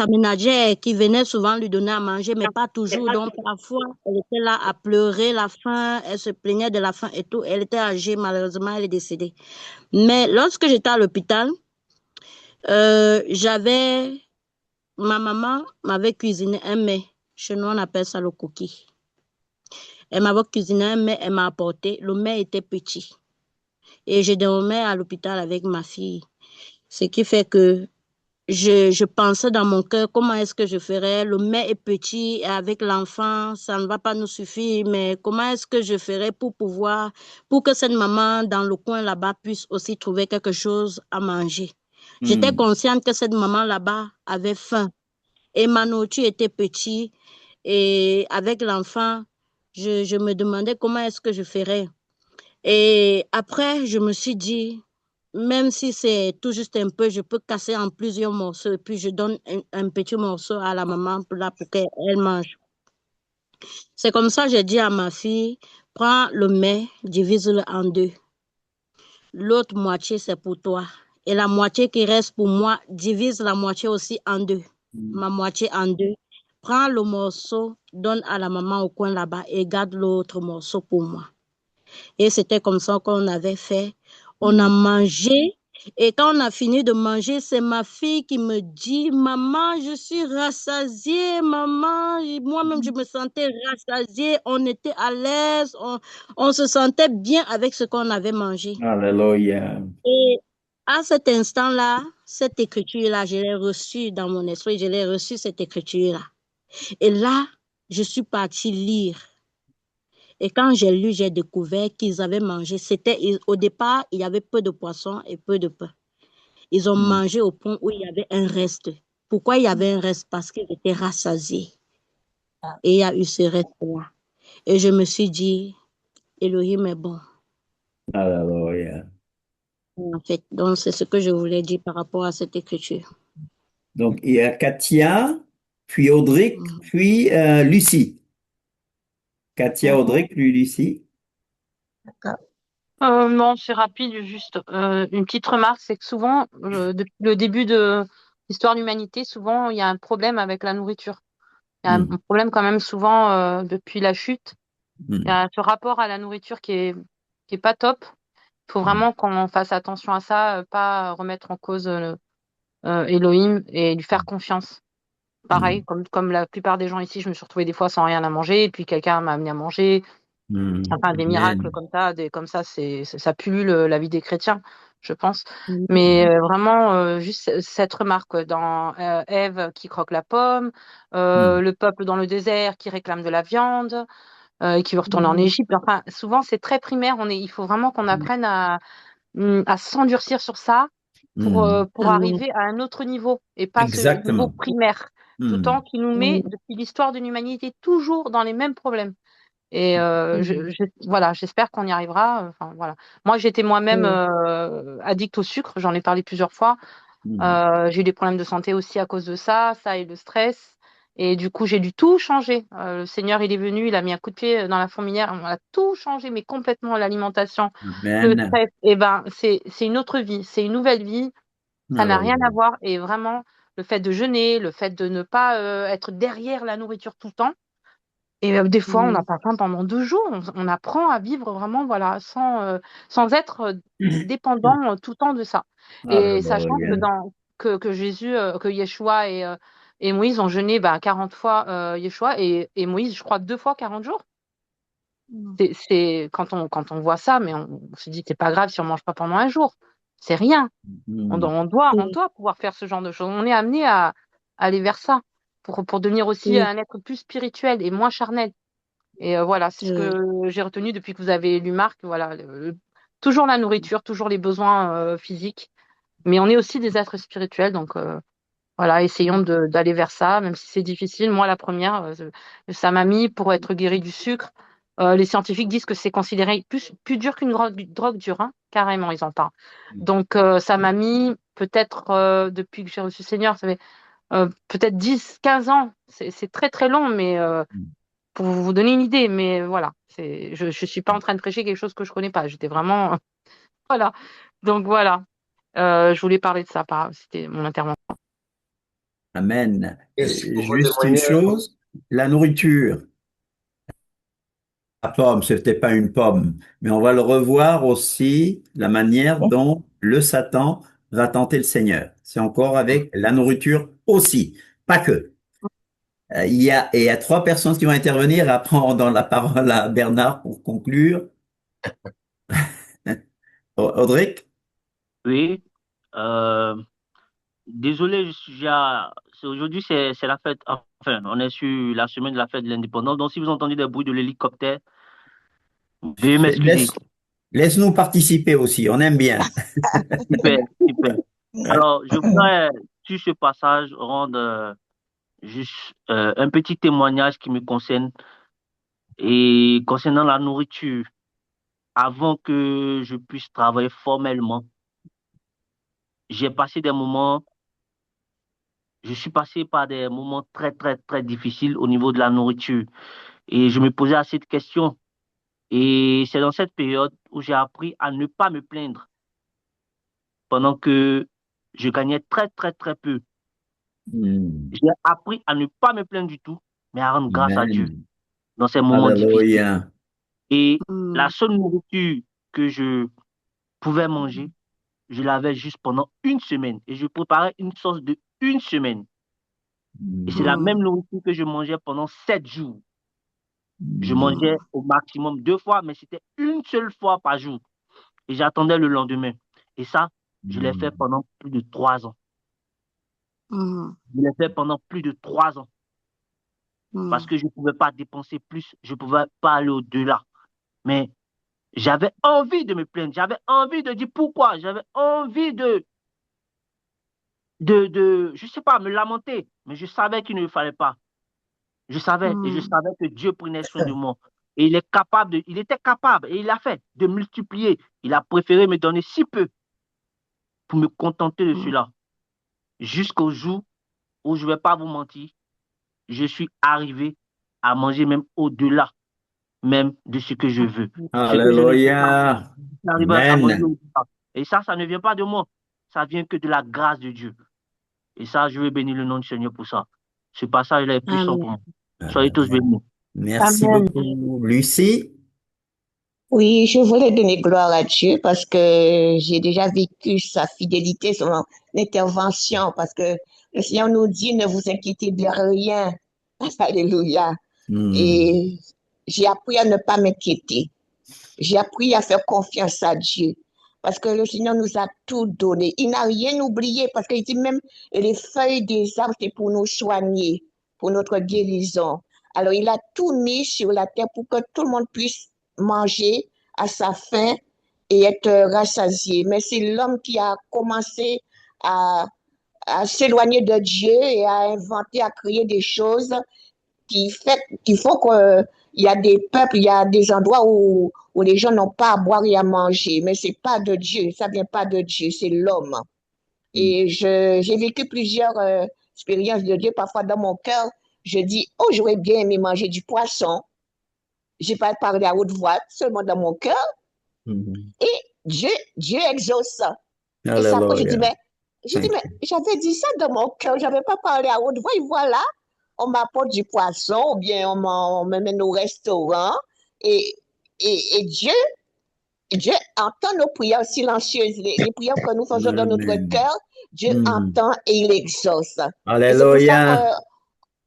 ménagère qui venait souvent lui donner à manger, mais pas toujours. Donc, parfois, elle était là à pleurer la faim, elle se plaignait de la faim et tout. Elle était âgée, malheureusement, elle est décédée. Mais lorsque j'étais à l'hôpital, j'avais, ma maman m'avait cuisiné un mets. Chez nous, on appelle ça le cookie. Elle m'avait cuisiné un mets, elle m'a apporté. Le mets était petit. Et je dormais à l'hôpital avec ma fille. Ce qui fait que je pensais dans mon cœur, comment est-ce que je ferais? Le mets est petit et avec l'enfant, ça ne va pas nous suffire, mais comment est-ce que je ferais pour que cette maman dans le coin là-bas puisse aussi trouver quelque chose à manger? J'étais Hmm. consciente que cette maman là-bas avait faim et ma nourriture était petite et avec l'enfant, je me demandais comment est-ce que je ferais. Et après, je me suis dit, même si c'est tout juste un peu, je peux casser en plusieurs morceaux et puis je donne un petit morceau à la maman pour qu'elle mange. C'est comme ça que j'ai dit à ma fille, prends le mets, divise-le en deux. L'autre moitié, c'est pour toi. Et la moitié qui reste pour moi, divise la moitié aussi en deux. Hmm. Ma moitié en deux. Prends le morceau, donne à la maman au coin là-bas et garde l'autre morceau pour moi. Et c'était comme ça qu'on avait fait. On a Hmm. mangé. Et quand on a fini de manger, c'est ma fille qui me dit, maman, je suis rassasiée, maman. Et moi-même, je me sentais rassasiée. On était à l'aise. On se sentait bien avec ce qu'on avait mangé. Alléluia. Et à cet instant-là, cette écriture-là, je l'ai reçue dans mon esprit. Je l'ai reçue, cette écriture-là. Et là, je suis partie lire. Et quand j'ai lu, j'ai découvert qu'ils avaient mangé. Au départ, il y avait peu de poissons et peu de pain. Ils ont Hmm. mangé au point où il y avait un reste. Pourquoi il y avait un reste? Parce qu'ils étaient rassasiés. Et il y a eu ce reste-là. Et je me suis dit, Elohim est bon. Alléluia. En fait, donc c'est ce que je voulais dire par rapport à cette écriture. Donc, il y a Katia, puis Audric, Mhm. puis Lucie. Katia, Mhm. Audric, puis Lucie. D'accord. Non, c'est rapide, juste une petite remarque, c'est que souvent, depuis le début de l'histoire de l'humanité, souvent, il y a un problème avec la nourriture. Il y a un Hmm. problème quand même souvent depuis la chute. Il y Hmm. a ce rapport à la nourriture qui est pas top. Il faut Hmm. vraiment qu'on fasse attention à ça, pas remettre en cause Elohim et lui faire confiance. Hmm. Pareil, comme la plupart des gens ici, je me suis retrouvée des fois sans rien à manger, et puis quelqu'un m'a amené à manger. Hmm. Enfin, des miracles Amen. comme ça, ça pullule la vie des chrétiens, je pense. Mhm. Mais vraiment, juste cette remarque dans Ève qui croque la pomme, Hmm. le peuple dans le désert qui réclame de la viande et qui veut retourner en Mhm. Égypte. Enfin, souvent, c'est très primaire. Il faut vraiment qu'on apprenne à s'endurcir sur ça Hmm. pour Amen. arriver à un autre niveau et pas ce niveau Exactement. primaire. Tout le Hmm. temps qui nous met, Amen. depuis l'histoire de l'humanité, toujours dans les mêmes problèmes. Et Mhm. voilà, j'espère qu'on y arrivera. Enfin, voilà. Moi, j'étais moi-même Mhm. addict au sucre, j'en ai parlé plusieurs fois. Hmm. J'ai eu des problèmes de santé aussi à cause de ça et le stress. Et du coup, j'ai dû tout changer. Le Seigneur, il est venu, il a mis un coup de pied dans la fourmilière, on a tout changé, mais complètement l'alimentation, le Amen. stress. Et ben, c'est une autre vie, c'est une nouvelle vie. Ça n'a rien à Alléluia. voir. Et vraiment, le fait de jeûner, le fait de ne pas être derrière la nourriture tout le temps. Et des fois, on n'a Mhm. pas faim pendant 2 jours. On apprend à vivre vraiment, voilà, sans être dépendant tout le temps de ça. Et sachant Alléluia. que Jésus, que Yeshua et Moïse ont jeûné 40 fois Yeshua et Moïse, je crois, 2 fois 40 jours. Quand on voit ça, mais on se dit que c'est pas grave si on mange pas pendant un jour. C'est rien. On Hmm. doit, on doit, on Mhm. doit pouvoir faire ce genre de choses. On est amené à aller vers ça. pour devenir aussi Oui, un être plus spirituel et moins charnel. Et voilà, c'est ce oui. que j'ai retenu depuis que vous avez lu Marc. Voilà, toujours la nourriture, toujours les besoins physiques, mais on est aussi des êtres spirituels, donc voilà, essayons d'aller vers ça, même si c'est difficile. Moi, la première, ça m'a mis pour être guéri du sucre. Les scientifiques disent que c'est considéré plus dur qu'une drogue dure, hein, carrément, ils en parlent. Donc, ça m'a mis peut-être, depuis que j'ai reçu le Seigneur, ça fait peut-être 10, 15 ans. C'est très, très long, mais pour vous donner une idée. Mais voilà, je ne suis pas en train de prêcher quelque chose que je connais pas. J'étais vraiment... Voilà. Donc, voilà. Je voulais parler de ça. C'était mon intervention. Amen. Merci pour vos Juste une témoignages. chose, la nourriture. La pomme, c'était pas une pomme, mais on va le revoir aussi, la manière dont le Satan va tenter le Seigneur. C'est encore avec la nourriture aussi, pas que. Il y a trois personnes qui vont intervenir. Après, on donne la parole à Bernard pour conclure. Audric? Oui. Euh, Désolé, aujourd'hui, c'est la fête. Enfin, on est sur la semaine de la fête de l'indépendance. Donc, si vous entendez des bruits de l'hélicoptère, veuillez m'excuser. Laisse-nous participer aussi, on aime bien. Super, super. Alors, je voudrais, sur ce passage, rendre juste un petit témoignage qui me concerne et concernant la nourriture. Avant que je puisse travailler formellement, j'ai passé des moments, je suis passé par des moments très, très, très difficiles au niveau de la nourriture. Et je me posais assez de questions. Et c'est dans cette période où j'ai appris à ne pas me plaindre pendant que je gagnais très, très, très peu. J'ai appris à ne pas me plaindre du tout, mais à rendre grâce à Dieu Amen. dans ces moments difficiles. Alléluia. Et Mm. la seule nourriture que je pouvais manger, je l'avais juste pendant une semaine. Et je préparais une sauce de une semaine. Et c'est la Mm. même nourriture que je mangeais pendant 7 jours. Je Mm. mangeais au maximum 2 fois, mais c'était une seule fois par jour. Et j'attendais le lendemain. Et ça, je l'ai fait pendant plus de 3 ans. Mm. Je l'ai fait pendant plus de 3 ans. Parce Mm. que je ne pouvais pas dépenser plus, je ne pouvais pas aller au-delà. Mais j'avais envie de me plaindre, j'avais envie de dire pourquoi, j'avais envie je sais pas, me lamenter. Mais je savais qu'il ne le fallait pas. Je savais, et je Mm. savais que Dieu prenait soin de moi. Et il était capable, et il a fait, de multiplier. Il a préféré me donner si peu pour me contenter de Mm. cela. Jusqu'au jour où, je ne vais pas vous mentir, je suis arrivé à manger même au-delà, même de ce que je veux. Ce que je ne veux pas, Alléluia. je suis arrivé à manger Amen. au-delà. Et ça ne vient pas de moi. Ça vient que de la grâce de Dieu. Et ça, je veux bénir le nom du Seigneur pour ça. Ce passage-là est puissant pour Amen. moi. Soyez tous bénis. Merci Amen. beaucoup. Lucie? Oui, je voulais donner gloire à Dieu parce que j'ai déjà vécu sa fidélité, son intervention, parce que le Seigneur nous dit, ne vous inquiétez de rien. Alléluia. Hmm. Et j'ai appris à ne pas m'inquiéter. J'ai appris à faire confiance à Dieu parce que le Seigneur nous a tout donné. Il n'a rien oublié parce qu'il dit même les feuilles des arbres, c'est pour nous soigner, pour notre guérison. Alors, il a tout mis sur la terre pour que tout le monde puisse manger à sa faim et être rassasié. Mais c'est l'homme qui a commencé à, à s'éloigner de Dieu et à inventer, à créer des choses qui font qu'il y a des peuples, il y a des endroits où les gens n'ont pas à boire et à manger. Mais c'est pas de Dieu, ça vient pas de Dieu, c'est l'homme. Et j'ai vécu plusieurs expériences de Dieu. Parfois, dans mon cœur, je dis, oh, j'aurais bien aimé manger du poisson. J'ai pas parlé à haute voix, seulement dans mon cœur. Mhm. Et Dieu exauce ça. Et ça, après, Alléluia. j'ai dit, mais j'avais dit ça dans mon cœur, j'avais pas parlé à haute voix. Et voilà, on m'apporte du poisson, ou bien on m'amène au restaurant. Et, et Dieu entend nos prières silencieuses, les prières que nous faisons dans notre Amen. cœur. Dieu Mhm. entend et il exauce. Et c'est pour ça Alléluia. que,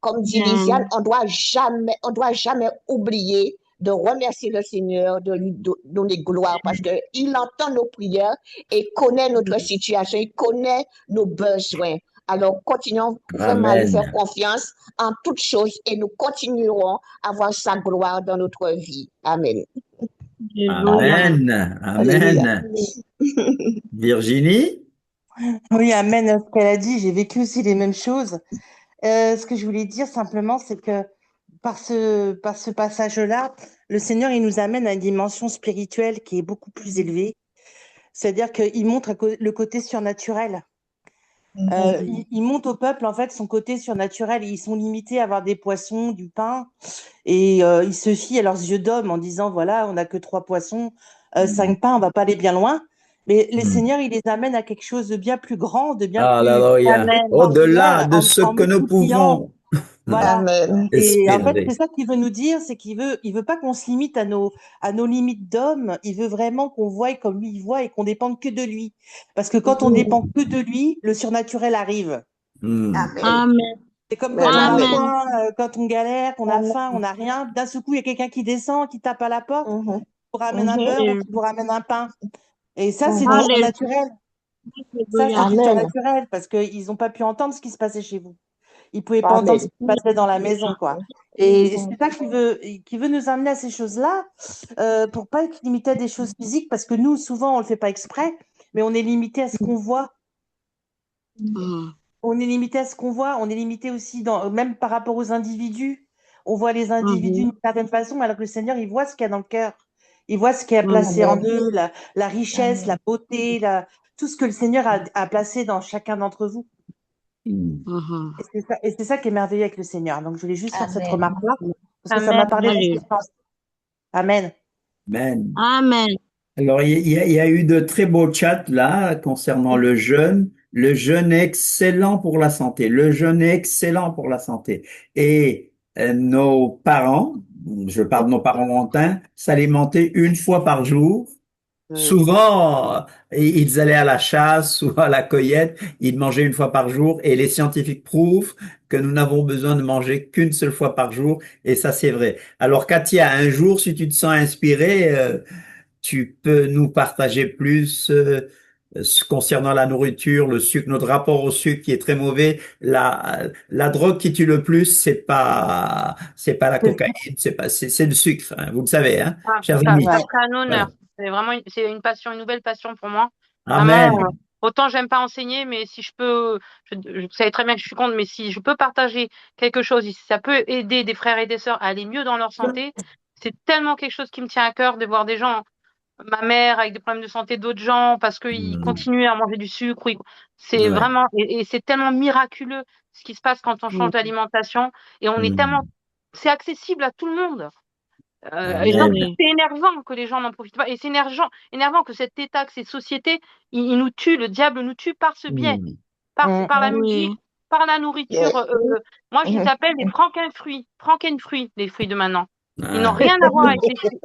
comme dit Lisiane, Amen. on doit jamais oublier de remercier le Seigneur, de lui donner gloire, parce qu'il entend nos prières et connaît notre situation, il connaît nos besoins. Alors, continuons vraiment à lui faire Amen. confiance en toutes choses et nous continuerons à voir sa gloire dans notre vie. Amen. Alléluia. Amen. Alléluia. Amen. Virginie? Oui, amen à ce qu'elle a dit. J'ai vécu aussi les mêmes choses. Ce que je voulais dire simplement, c'est que par ce passage-là, le Seigneur, il nous amène à une dimension spirituelle qui est beaucoup plus élevée. C'est-à-dire qu'il montre le côté surnaturel. Il montre au peuple, en fait, son côté surnaturel. Ils sont limités à avoir des poissons, du pain, et ils se fient à leurs yeux d'homme en disant, voilà, on n'a que 3 poissons, 5 pains, on va pas aller bien loin. Mais les seigneurs, ils les amènent à quelque chose de bien plus grand, de bien plus Alléluia. Amen. Au-delà extraordinaire, de ce en que nous multipliant. pouvons Voilà. Amen. Et en fait, espérer. c'est ça qu'il veut nous dire, c'est il veut pas qu'on se limite à nos limites d'homme. Il veut vraiment qu'on voie comme lui il voit et qu'on dépende que de lui. Parce que quand on dépend que de lui, le surnaturel arrive. Hmm. Amen. Amen. C'est comme quand on a Amen. Amen. faim, quand on galère, qu'on a Amen. faim, on n'a rien. D'un seul coup, il y a quelqu'un qui descend, qui tape à la porte, qui Mhm. vous ramène un Mhm. beurre ou qui vous ramène un pain. Et ça, c'est du Mhm. Alléluia. surnaturel. Ça, c'est du Amen. surnaturel parce qu'ils n'ont pas pu entendre ce qui se passait chez vous. Ils pouvaient pas entendre ce Amen. qui se passait dans la maison, quoi. Et c'est ça qui veut nous amener à ces choses-là, pour pas être limité à des choses physiques, parce que nous, souvent, on le fait pas exprès, mais on est limité à ce qu'on voit. Mhm. On est limité à ce qu'on voit. On est limité aussi même par rapport aux individus. On voit les individus Mhm. d'une certaine façon, alors que le Seigneur, il voit ce qu'il y a dans le cœur. Il voit ce qu'il a Mhm. placé en Amen. eux, la richesse, la beauté, tout ce que le Seigneur a placé dans chacun d'entre vous. Hmm. Mhm. Et c'est ça qui est merveilleux avec le Seigneur. Donc, je voulais juste faire cette Amen. remarque-là, parce que ça Amen. m'a parlé dans ce Alléluia. sens. Amen. Amen. Amen. Alors, il y a eu de très beaux chats là concernant le jeûne. Le jeûne est excellent pour la santé. Le jeûne est excellent pour la santé. Et nos parents, je parle de nos parents lointains, s'alimentaient une fois par jour. Souvent, ils allaient à la chasse ou à la cueillette, ils mangeaient une fois par jour et les scientifiques prouvent que nous n'avons besoin de manger qu'une seule fois par jour et ça c'est vrai. Alors Katia, un jour, si tu te sens inspiré, tu peux nous partager plus concernant la nourriture, le sucre, notre rapport au sucre qui est très mauvais. La drogue qui tue le plus, c'est pas la cocaïne, c'est le sucre, hein, vous le savez, hein, Ah, chers ça amis. serait un honneur. Voilà. C'est vraiment c'est une passion, une nouvelle passion pour moi. Vraiment, Amen. autant j'aime pas enseigner, mais si je peux, vous savez très bien que je suis contre, mais si je peux partager quelque chose, si ça peut aider des frères et des sœurs à aller mieux dans leur santé, c'est tellement quelque chose qui me tient à cœur de voir des gens, ma mère avec des problèmes de santé, d'autres gens, parce qu'ils Hmm. continuent à manger du sucre. C'est Ouais. vraiment, et c'est tellement miraculeux ce qui se passe quand on change d'alimentation, et on est tellement, Hmm. c'est accessible à tout le monde. Et donc, Amen. Amen. c'est énervant que les gens n'en profitent pas. Et c'est énervant que cet État, que cette société, il nous tue, le diable nous tue par ce biais, Hmm. par la musique, Oui. par la Yes. nourriture. Moi, je les Mhm. appelle les franken-fruits, les fruits de maintenant. Ils n'ont Ah. rien à voir avec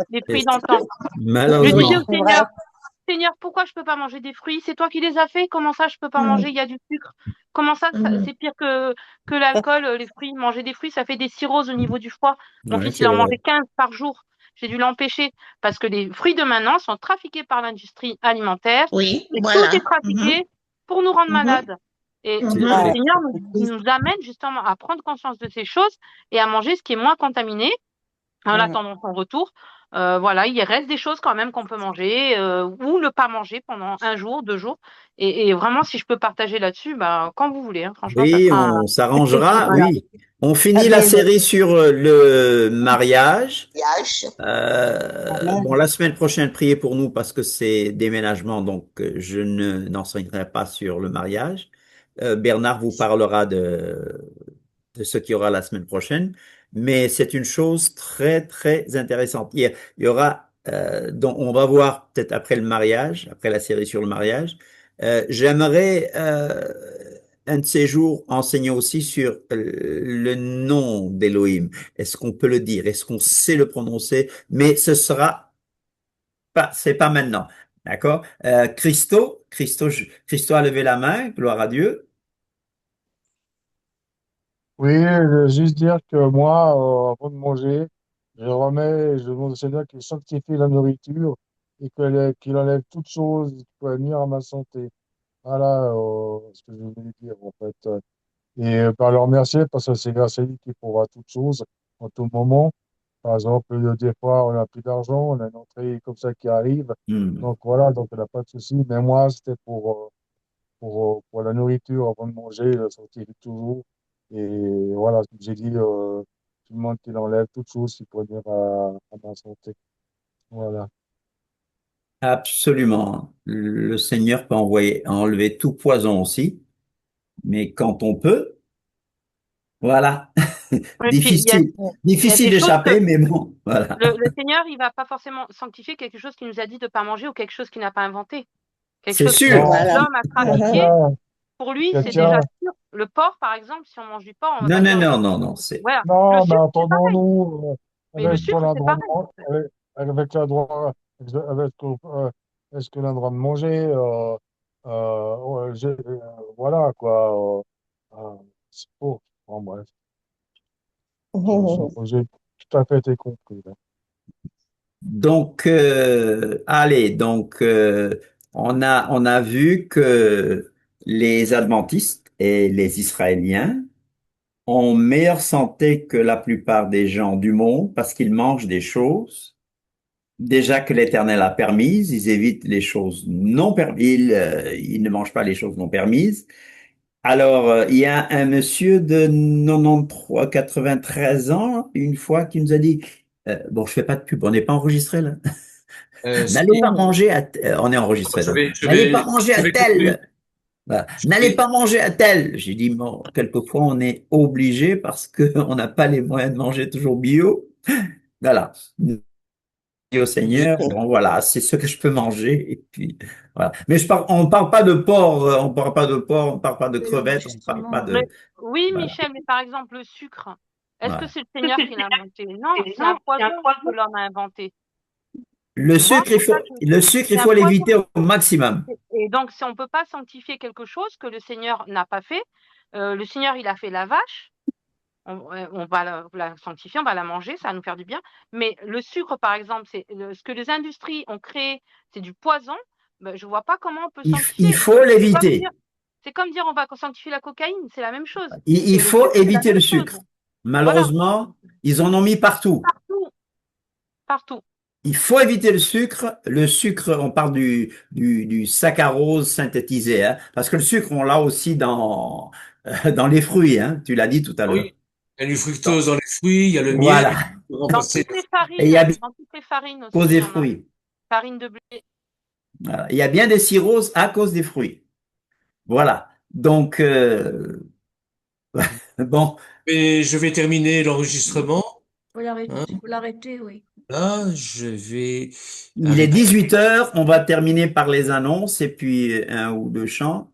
les fruits Et- d'antan. Je Oui, disais au Malheureusement. c'est vrai. Seigneur, pourquoi je peux pas manger des fruits? C'est toi qui les as fait? Comment ça, je peux pas manger? Il y a du sucre. Comment ça, Mhm. c'est pire que l'alcool, les fruits? Manger des fruits, ça fait des cirrhoses au niveau du foie. Mon Ouais, fils, il c'est en vrai. mangeait 15 par jour. J'ai dû l'empêcher parce que les fruits de maintenant sont trafiqués par l'industrie alimentaire Oui, et tout est voilà. Mhm. trafiqué pour nous rendre Mhm. malades. Et C'est le Mhm. Ouais, vrai. Seigneur c'est il triste. nous amène justement à prendre conscience de ces choses et à manger ce qui est moins contaminé en Mm. attendant son retour. Voilà, il reste des choses quand même qu'on peut manger ou ne pas manger pendant un jour, 2 jours. Et vraiment, si je peux partager là-dessus, bah, quand vous voulez, hein, franchement, ça Oui, sera. on s'arrangera, Voilà. oui. On Ah finit la ben, série sur le mariage. Mariage. Bon, la semaine prochaine, priez pour nous parce que c'est déménagement, donc je ne n'enseignerai pas sur le mariage. Bernard vous parlera de ce qu'il y aura la semaine prochaine, mais c'est une chose très, très intéressante. Il y aura, donc on va voir peut-être après le mariage, après la série sur le mariage. J'aimerais un de ces jours enseigner aussi sur le nom d'Élohim. Est-ce qu'on peut le dire? Est-ce qu'on sait le prononcer? Mais ce sera pas, c'est pas maintenant. D'accord? Christo a levé la main, gloire à Dieu. Oui, juste dire que moi, avant de manger, je demande au Seigneur qu'il sanctifie la nourriture et qu'il enlève toute chose qui pourrait nuire à ma santé. Voilà ce que je voulais dire, en fait. Et bah, le remercier parce que c'est grâce à lui qu'il pourra toutes choses en tout moment. Par exemple, des fois, on n'a plus d'argent, on a une entrée comme ça qui arrive. Hmm. Donc voilà, donc il n'a pas de souci. Mais moi, c'était pour la nourriture avant de manger, le scientifique toujours. Et voilà, j'ai dit, tout le monde qu'il enlève toute chose qui pourrait nuire à ma santé. Voilà. Absolument. Le Seigneur peut enlever tout poison aussi, mais quand on peut, voilà. Et puis, Difficile, il y a difficile des choses que d'échapper, mais bon, voilà. le Seigneur, il va pas forcément sanctifier quelque chose qu'il nous a dit de pas manger ou quelque chose qu'il n'a pas inventé. Quelque C'est chose que sûr. Non, Voilà. l'homme a pratiqué, quelqu'un, pour lui, c'est déjà quelqu'un, sûr. Le porc, par exemple, si on mange du porc, on va Non, pas non, dire, non, non, non, c'est. voilà. Le non, mais sucre, c'est pareil. entendons-nous, Mais le avec qu'on sucre, a le c'est droit de pareil. avec la droit, est-ce qu'on a le droit de manger, ouais, voilà, quoi, c'est faux. Bon, bref, j'ai tout à fait été compris, là. Donc, allez, donc, on a vu que les Adventistes et les Israéliens ont meilleure santé que la plupart des gens du monde parce qu'ils mangent des choses déjà que l'Éternel a permises, ils évitent les choses non permises, ils ne mangent pas les choses non permises. Alors, il y a un monsieur de 93, 93 ans, une fois, qui nous a dit, bon, je fais pas de pub, on n'est pas enregistré là. N'allez pas manger on est enregistré donc. N'allez pas manger je à vais continuer. tel. Voilà. N'allez pas manger à tel. J'ai dit, bon, quelquefois on est obligé parce que on n'a pas les moyens de manger toujours bio. Voilà. Dit au Seigneur, bon voilà, c'est ce que je peux manger. Et puis voilà. Mais on parle pas de porc, on parle pas de porc, on parle pas de Oui, non, mais crevettes, on parle pas justement. Mais de oui, voilà. Michel, mais par exemple, le sucre, est-ce que Voilà. c'est le Seigneur qui l'a inventé? Non, c'est un poison que l'homme a inventé. Le Tu vois, sucre, c'est ça que il c'est un faut poison. l'éviter au maximum. Et donc, si on peut pas sanctifier quelque chose que le Seigneur n'a pas fait, le Seigneur, il a fait la vache, on va la sanctifier, on va la manger, ça va nous faire du bien. Mais le sucre, par exemple, ce que les industries ont créé, c'est du poison. Ben, je vois pas comment on peut Il sanctifier. faut l'éviter. C'est comme dire on va sanctifier la cocaïne, c'est la même chose. Il Et le faut sucre, c'est la éviter le même chose. sucre. Voilà, Malheureusement, ils en ont mis partout. partout, partout. Il faut éviter le sucre. Le sucre, on parle du saccharose synthétisé, hein, parce que le sucre, on l'a aussi dans les fruits, hein, tu l'as dit tout à l'heure. Oui, il y a du fructose dans les fruits, il y a le miel Voilà. pour Dans remplacer. toutes les Et il y a farines, dans toutes les farines à cause aussi, il des y en a. fruits. Farine de blé. Voilà. Il y a bien des cirrhoses à cause des fruits. Voilà. Donc, bon, Et je vais terminer l'enregistrement. Hein. Faut l'arrêter, oui. Là, je vais il est arrêter. 18 heures. On va terminer par les annonces et puis un ou deux chants.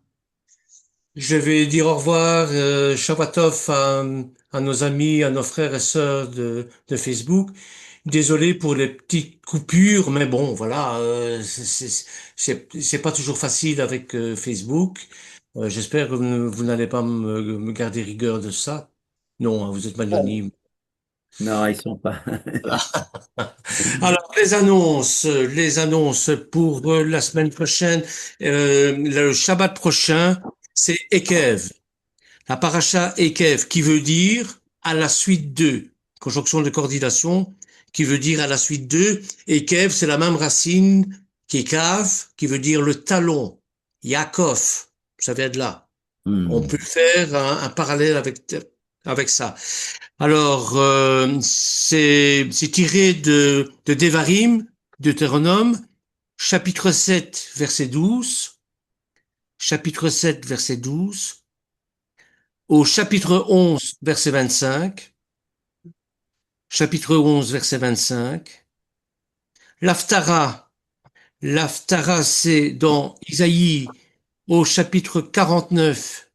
Je vais dire au revoir, Shabbat Tov à nos amis, à nos frères et sœurs de Facebook. Désolé pour les petites coupures, mais bon, voilà, c'est pas toujours facile avec Facebook. J'espère que vous n'allez pas me garder rigueur de ça. Non, hein, vous êtes magnanime. Non, ils sont pas. Voilà. Alors, les annonces pour la semaine prochaine, le Shabbat prochain, c'est Ekev. La paracha Ekev, qui veut dire à la suite de, conjonction de coordination, qui veut dire à la suite de. Ekev, c'est la même racine qu'Ekav, qui veut dire le talon. Yaakov, ça vient de là. On Hmm. peut faire un parallèle avec ça. Alors, c'est tiré de Devarim, Deutéronome, chapitre 7, verset 12, chapitre 7, verset 12, au chapitre 11, verset 25, chapitre 11, verset 25, l'Haftara, l'Haftara c'est dans Isaïe au chapitre 49,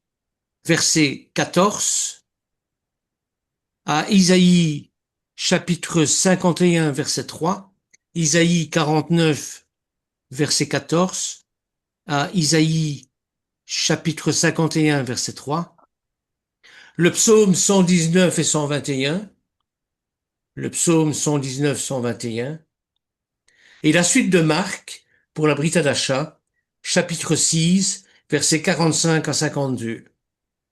verset 14, à Isaïe chapitre 51, verset 3, Isaïe 49, verset 14, à Isaïe chapitre 51, verset 3, le psaume 119 et 121, le psaume 119, 121, et la suite de Marc pour la Brita d'achat, chapitre 6, versets 45 à 52.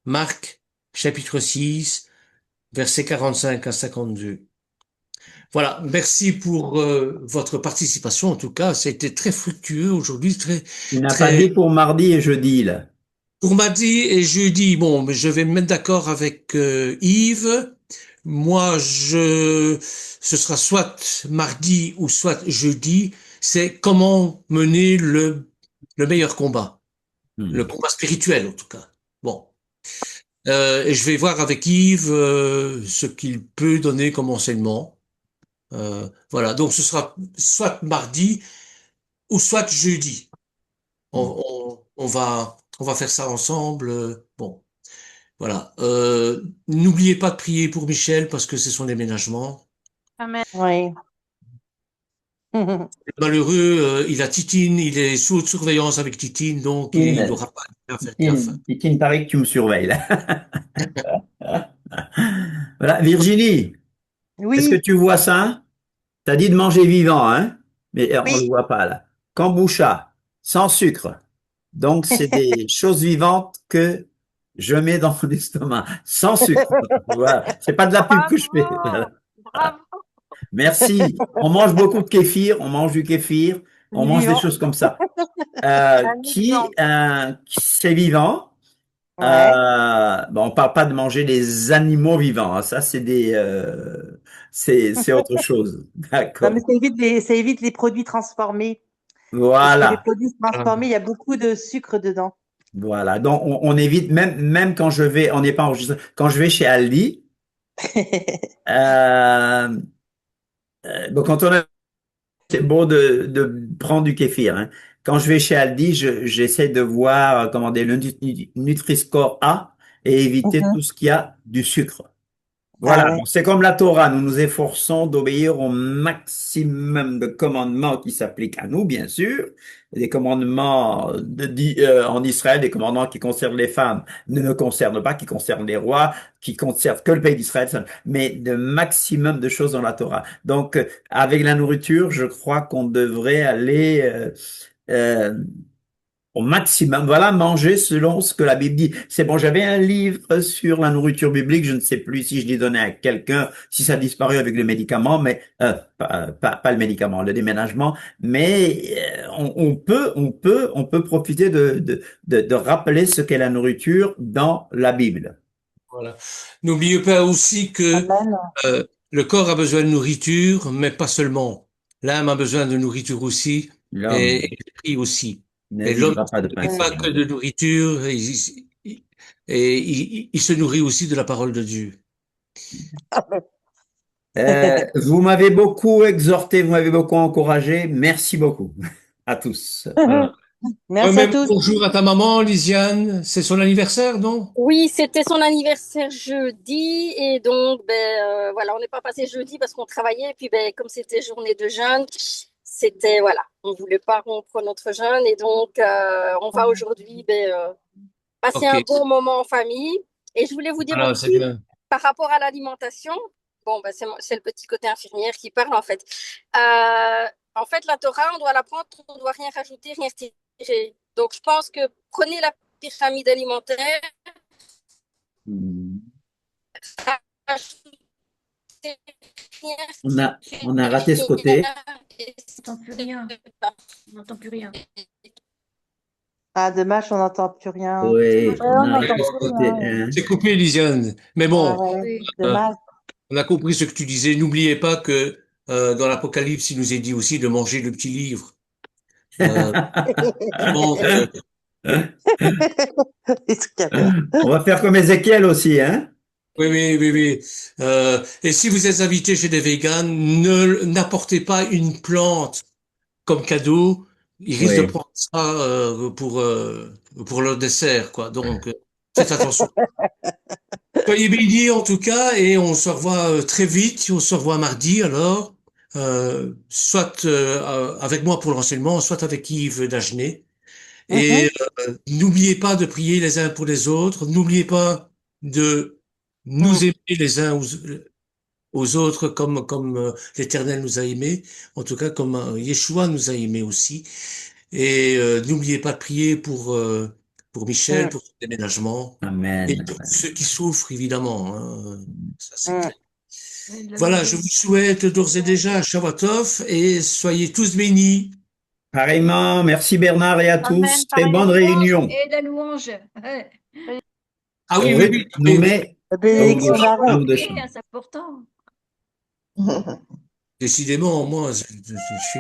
Marc, chapitre 6, versets 45 à 52. Voilà, merci pour votre participation. En tout cas, c'était très fructueux aujourd'hui, Tu n'as pas très. dit pour mardi et jeudi, là. Pour mardi et jeudi, bon, mais je vais me mettre d'accord avec Yves. Moi, ce sera soit mardi ou soit jeudi. C'est comment mener le meilleur combat, le combat spirituel en tout cas. Bon, et je vais voir avec Yves ce qu'il peut donner comme enseignement. Voilà, donc ce sera soit mardi ou soit jeudi. On va faire ça ensemble. Bon, voilà. N'oubliez pas de prier pour Michel parce que c'est son déménagement. Amen. Oui. Malheureux, il a Titine, il est sous haute surveillance avec Titine, donc il n'aura pas à faire gaffe. Titine, paraît que tu me surveilles, là. Voilà, Virginie, est-ce que Oui, tu vois ça? T'as dit de manger vivant, hein? Mais on le oui. voit pas, là. Kombucha, sans sucre. Donc, c'est des choses vivantes que je mets dans mon estomac, sans sucre. Voilà. C'est pas de la pub que je fais. Voilà. Bravo. Merci. On mange beaucoup de kéfir, on mange du kéfir, on Du mange des vivant. choses comme ça. Un Qui, exemple. c'est vivant. Ouais. Bon, on parle pas de manger des animaux vivants, hein. Ça, c'est autre chose. Non, mais D'accord. ça évite les produits transformés. Parce que les Voilà. produits transformés, il y a beaucoup de sucre dedans. Voilà. Donc, on évite, même quand je vais, on n'est pas enregistré, quand je vais chez Aldi, euh, bon, quand on a, c'est beau de prendre du kéfir, hein. Quand je vais chez Aldi, j'essaie de voir, commander le Nutri-Score A et éviter Mhm. tout ce qui a du sucre. Ah Voilà, ouais. bon, c'est comme la Torah, nous nous efforçons d'obéir au maximum de commandements qui s'appliquent à nous, bien sûr. Des commandements en Israël, des commandements qui concernent les femmes, ne me concernent pas, qui concernent les rois, qui concernent que le pays d'Israël, mais de maximum de choses dans la Torah. Donc, avec la nourriture, je crois qu'on devrait aller euh, au maximum. Voilà, manger selon ce que la Bible dit. C'est bon, j'avais un livre sur la nourriture biblique, je ne sais plus si je l'ai donné à quelqu'un, si ça a disparu avec les médicaments, mais pas le médicament, le déménagement, mais on peut profiter de rappeler ce qu'est la nourriture dans la Bible. Voilà. N'oubliez pas aussi que Amen. euh, le corps a besoin de nourriture, mais pas seulement. L'âme a besoin de nourriture aussi, et L'homme l'esprit aussi. ne Et l'homme vivra pas ne de se pain nourrit pas seul. que de nourriture, il se nourrit aussi de la parole de Dieu. Vous m'avez beaucoup exhorté, vous m'avez beaucoup encouragé. Merci beaucoup à tous. Voilà. Merci à Moi-même, tous. bonjour à ta maman, Lisiane. C'est son anniversaire, non? Oui, c'était son anniversaire jeudi et donc voilà, on n'est pas passé jeudi parce qu'on travaillait et puis comme c'était journée de jeûne, c'était voilà, on voulait pas rompre notre jeûne et donc on va aujourd'hui passer Ok, un bon moment en famille. Et je voulais vous dire voilà, c'est aussi bien. par rapport à l'alimentation, bon c'est le petit côté infirmière qui parle en fait. En fait, la Torah, on doit l'apprendre, on doit rien rajouter, rien retirer. Donc je pense que prenez la pyramide alimentaire. On a raté ce côté. On n'entend plus rien. On n'entend plus rien. Ah, dommage, on n'entend plus rien. Oui, Ouais, on on a n'entend raté ce plus côté, rien. hein. C'est coupé, Lisiane. Mais Ah bon, ouais, Oui. euh, dommage. on a compris ce que tu disais. N'oubliez pas que dans l'Apocalypse, il nous est dit aussi de manger le petit livre. Euh, donc, Les trucs à faire. On va faire comme Ézéchiel aussi, hein. oui, oui, oui, oui. Et si vous êtes invité chez des véganes, n'apportez pas une plante comme cadeau. Ils risquent de Oui. prendre ça pour leur dessert, quoi. Donc, faites attention. Soyez bénis en tout cas et on se revoit très vite. On se revoit mardi alors, soit avec moi pour le renseignement, soit avec Yves Dagenet. Et Mhm. n'oubliez pas de prier les uns pour les autres. N'oubliez pas de Mm. nous aimer les uns aux autres comme l'Éternel nous a aimés. En tout cas, comme Yeshua nous a aimés aussi. Et n'oubliez pas de prier pour Michel, Mm, pour son déménagement, et Amen. pour ceux qui souffrent, évidemment. Hein. Ça, c'est mm. clair. Et le Voilà, je vous souhaite d'ores et déjà un Shavuot et soyez tous bénis. Pareillement, merci Bernard et à Amen, tous. Très pareil, bonne réunion. Et de louanges. Ouais. Ah oui, oui, Ruth oui. nous met La au bénédiction bout d'Aaron. de Oui, champ. c'est important. Décidément, moi, je suis...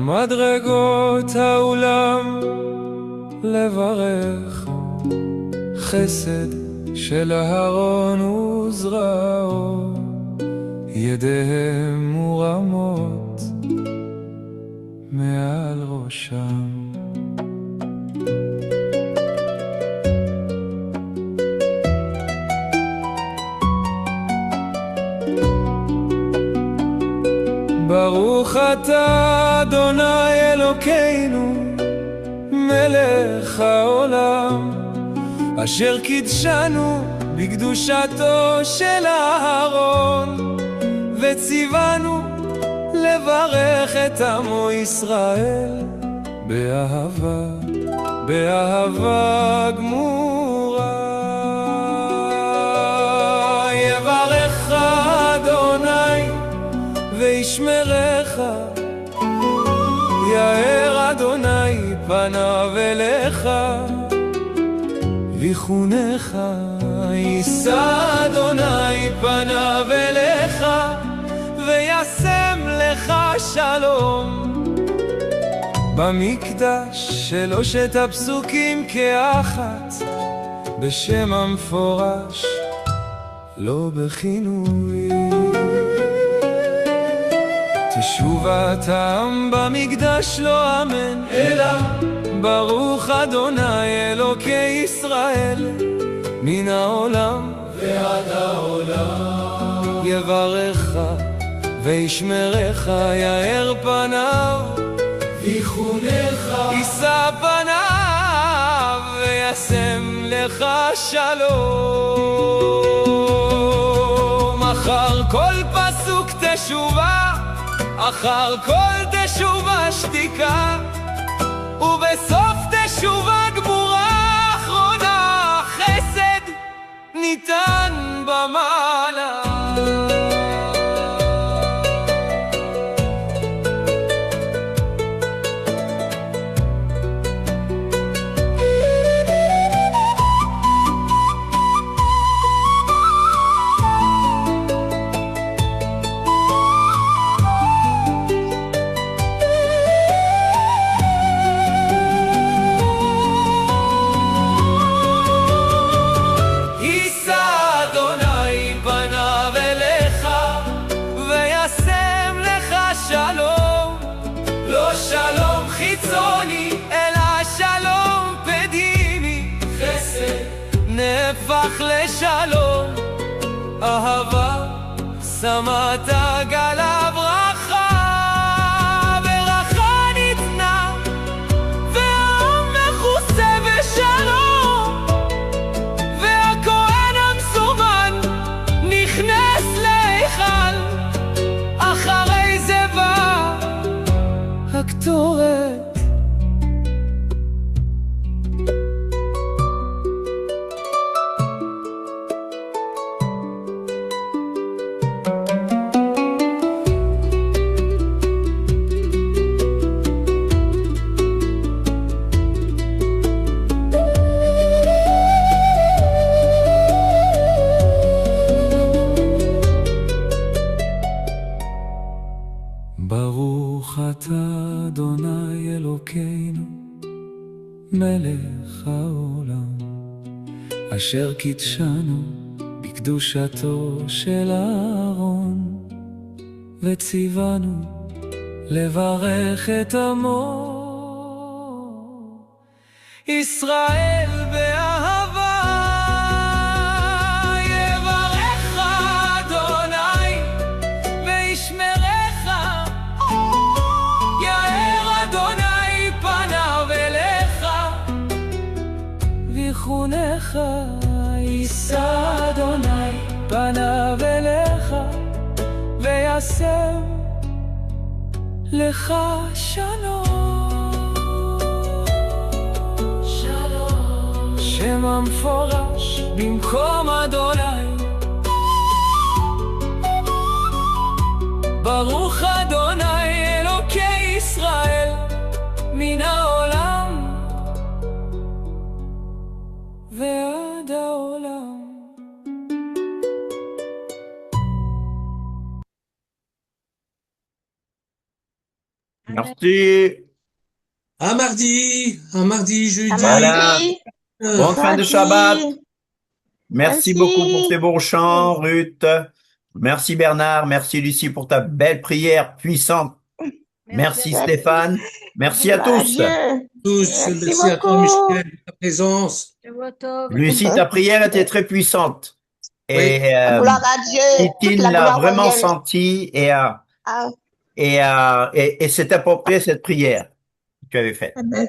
במדרגות האולם לברך חסד של אהרון וזרעו, ידיהם מורמות מעל ראשם. ברוך אתה אדוני אלוקינו מלך העולם, אשר קידשנו בקדושתו של אהרון, וציוונו לברך את עמו ישראל באהבה, באהבה גמורה. יברך אדוני וישמרך, יאר אדוני פניו אליך ויחונך. יישא אדוני פניו אליך וישם לך שלום. במקדש שלושת הפסוקים כאחת, בשם המפורש לא בכינוי. תשובת העם במקדש לא אמן, אלא ברוך אדוני אלוקי ישראל מן העולם ועד העולם. יברך וישמרך, יאר פניו ויחונך, יישא פניו וישם לך שלום. אחר כל פסוק תשובה, אחר כל תשובה שתיקה, ובסוף תשובה גמורה אחרונה חסד ניתן במעלה. נהפך לשלום, אהבה שמת עגלה ברכה, ברכה ניתנה והעם מכוסה בשלום, והכהן המסומן נכנס להיכל, אחרי זה בא הקטורת. ברוך אתה אדוני אלוקינו מלך העולם, אשר קידשנו בקדושתו של אהרון, וציוונו לברך את עמו ישראל באהבה. יברך אדוני וישמרך, יאר אדוני פניו אליך ויחונך. יישא אדוני פניו אליך וישם לך שלום. שלום שם המפורש במקום אדוני. ברוך אדוני אלוקי ישראל מן העולם ועד העולם. Merci. À mardi, jeudi. Voilà. Bonne fin de Shabbat. Mardi. Merci beaucoup pour ces bons chants, Ruth. Merci Bernard. Merci Lucie pour ta belle prière puissante. Merci Stéphane. Merci à Gloire à tous. Dieu. Tous, Merci merci à toi, beaucoup. Michel, de ta présence. Lucie, ta prière était très puissante. Oui. Et Gloire à Dieu. Toute Titine la l'a gloire vraiment revienne. senti Ah, et c'est approprié cette prière que tu avais faite. amen.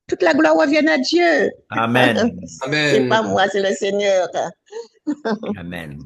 Toute la gloire revienne à Dieu. Amen. C'est pas moi, c'est le Seigneur. Amen.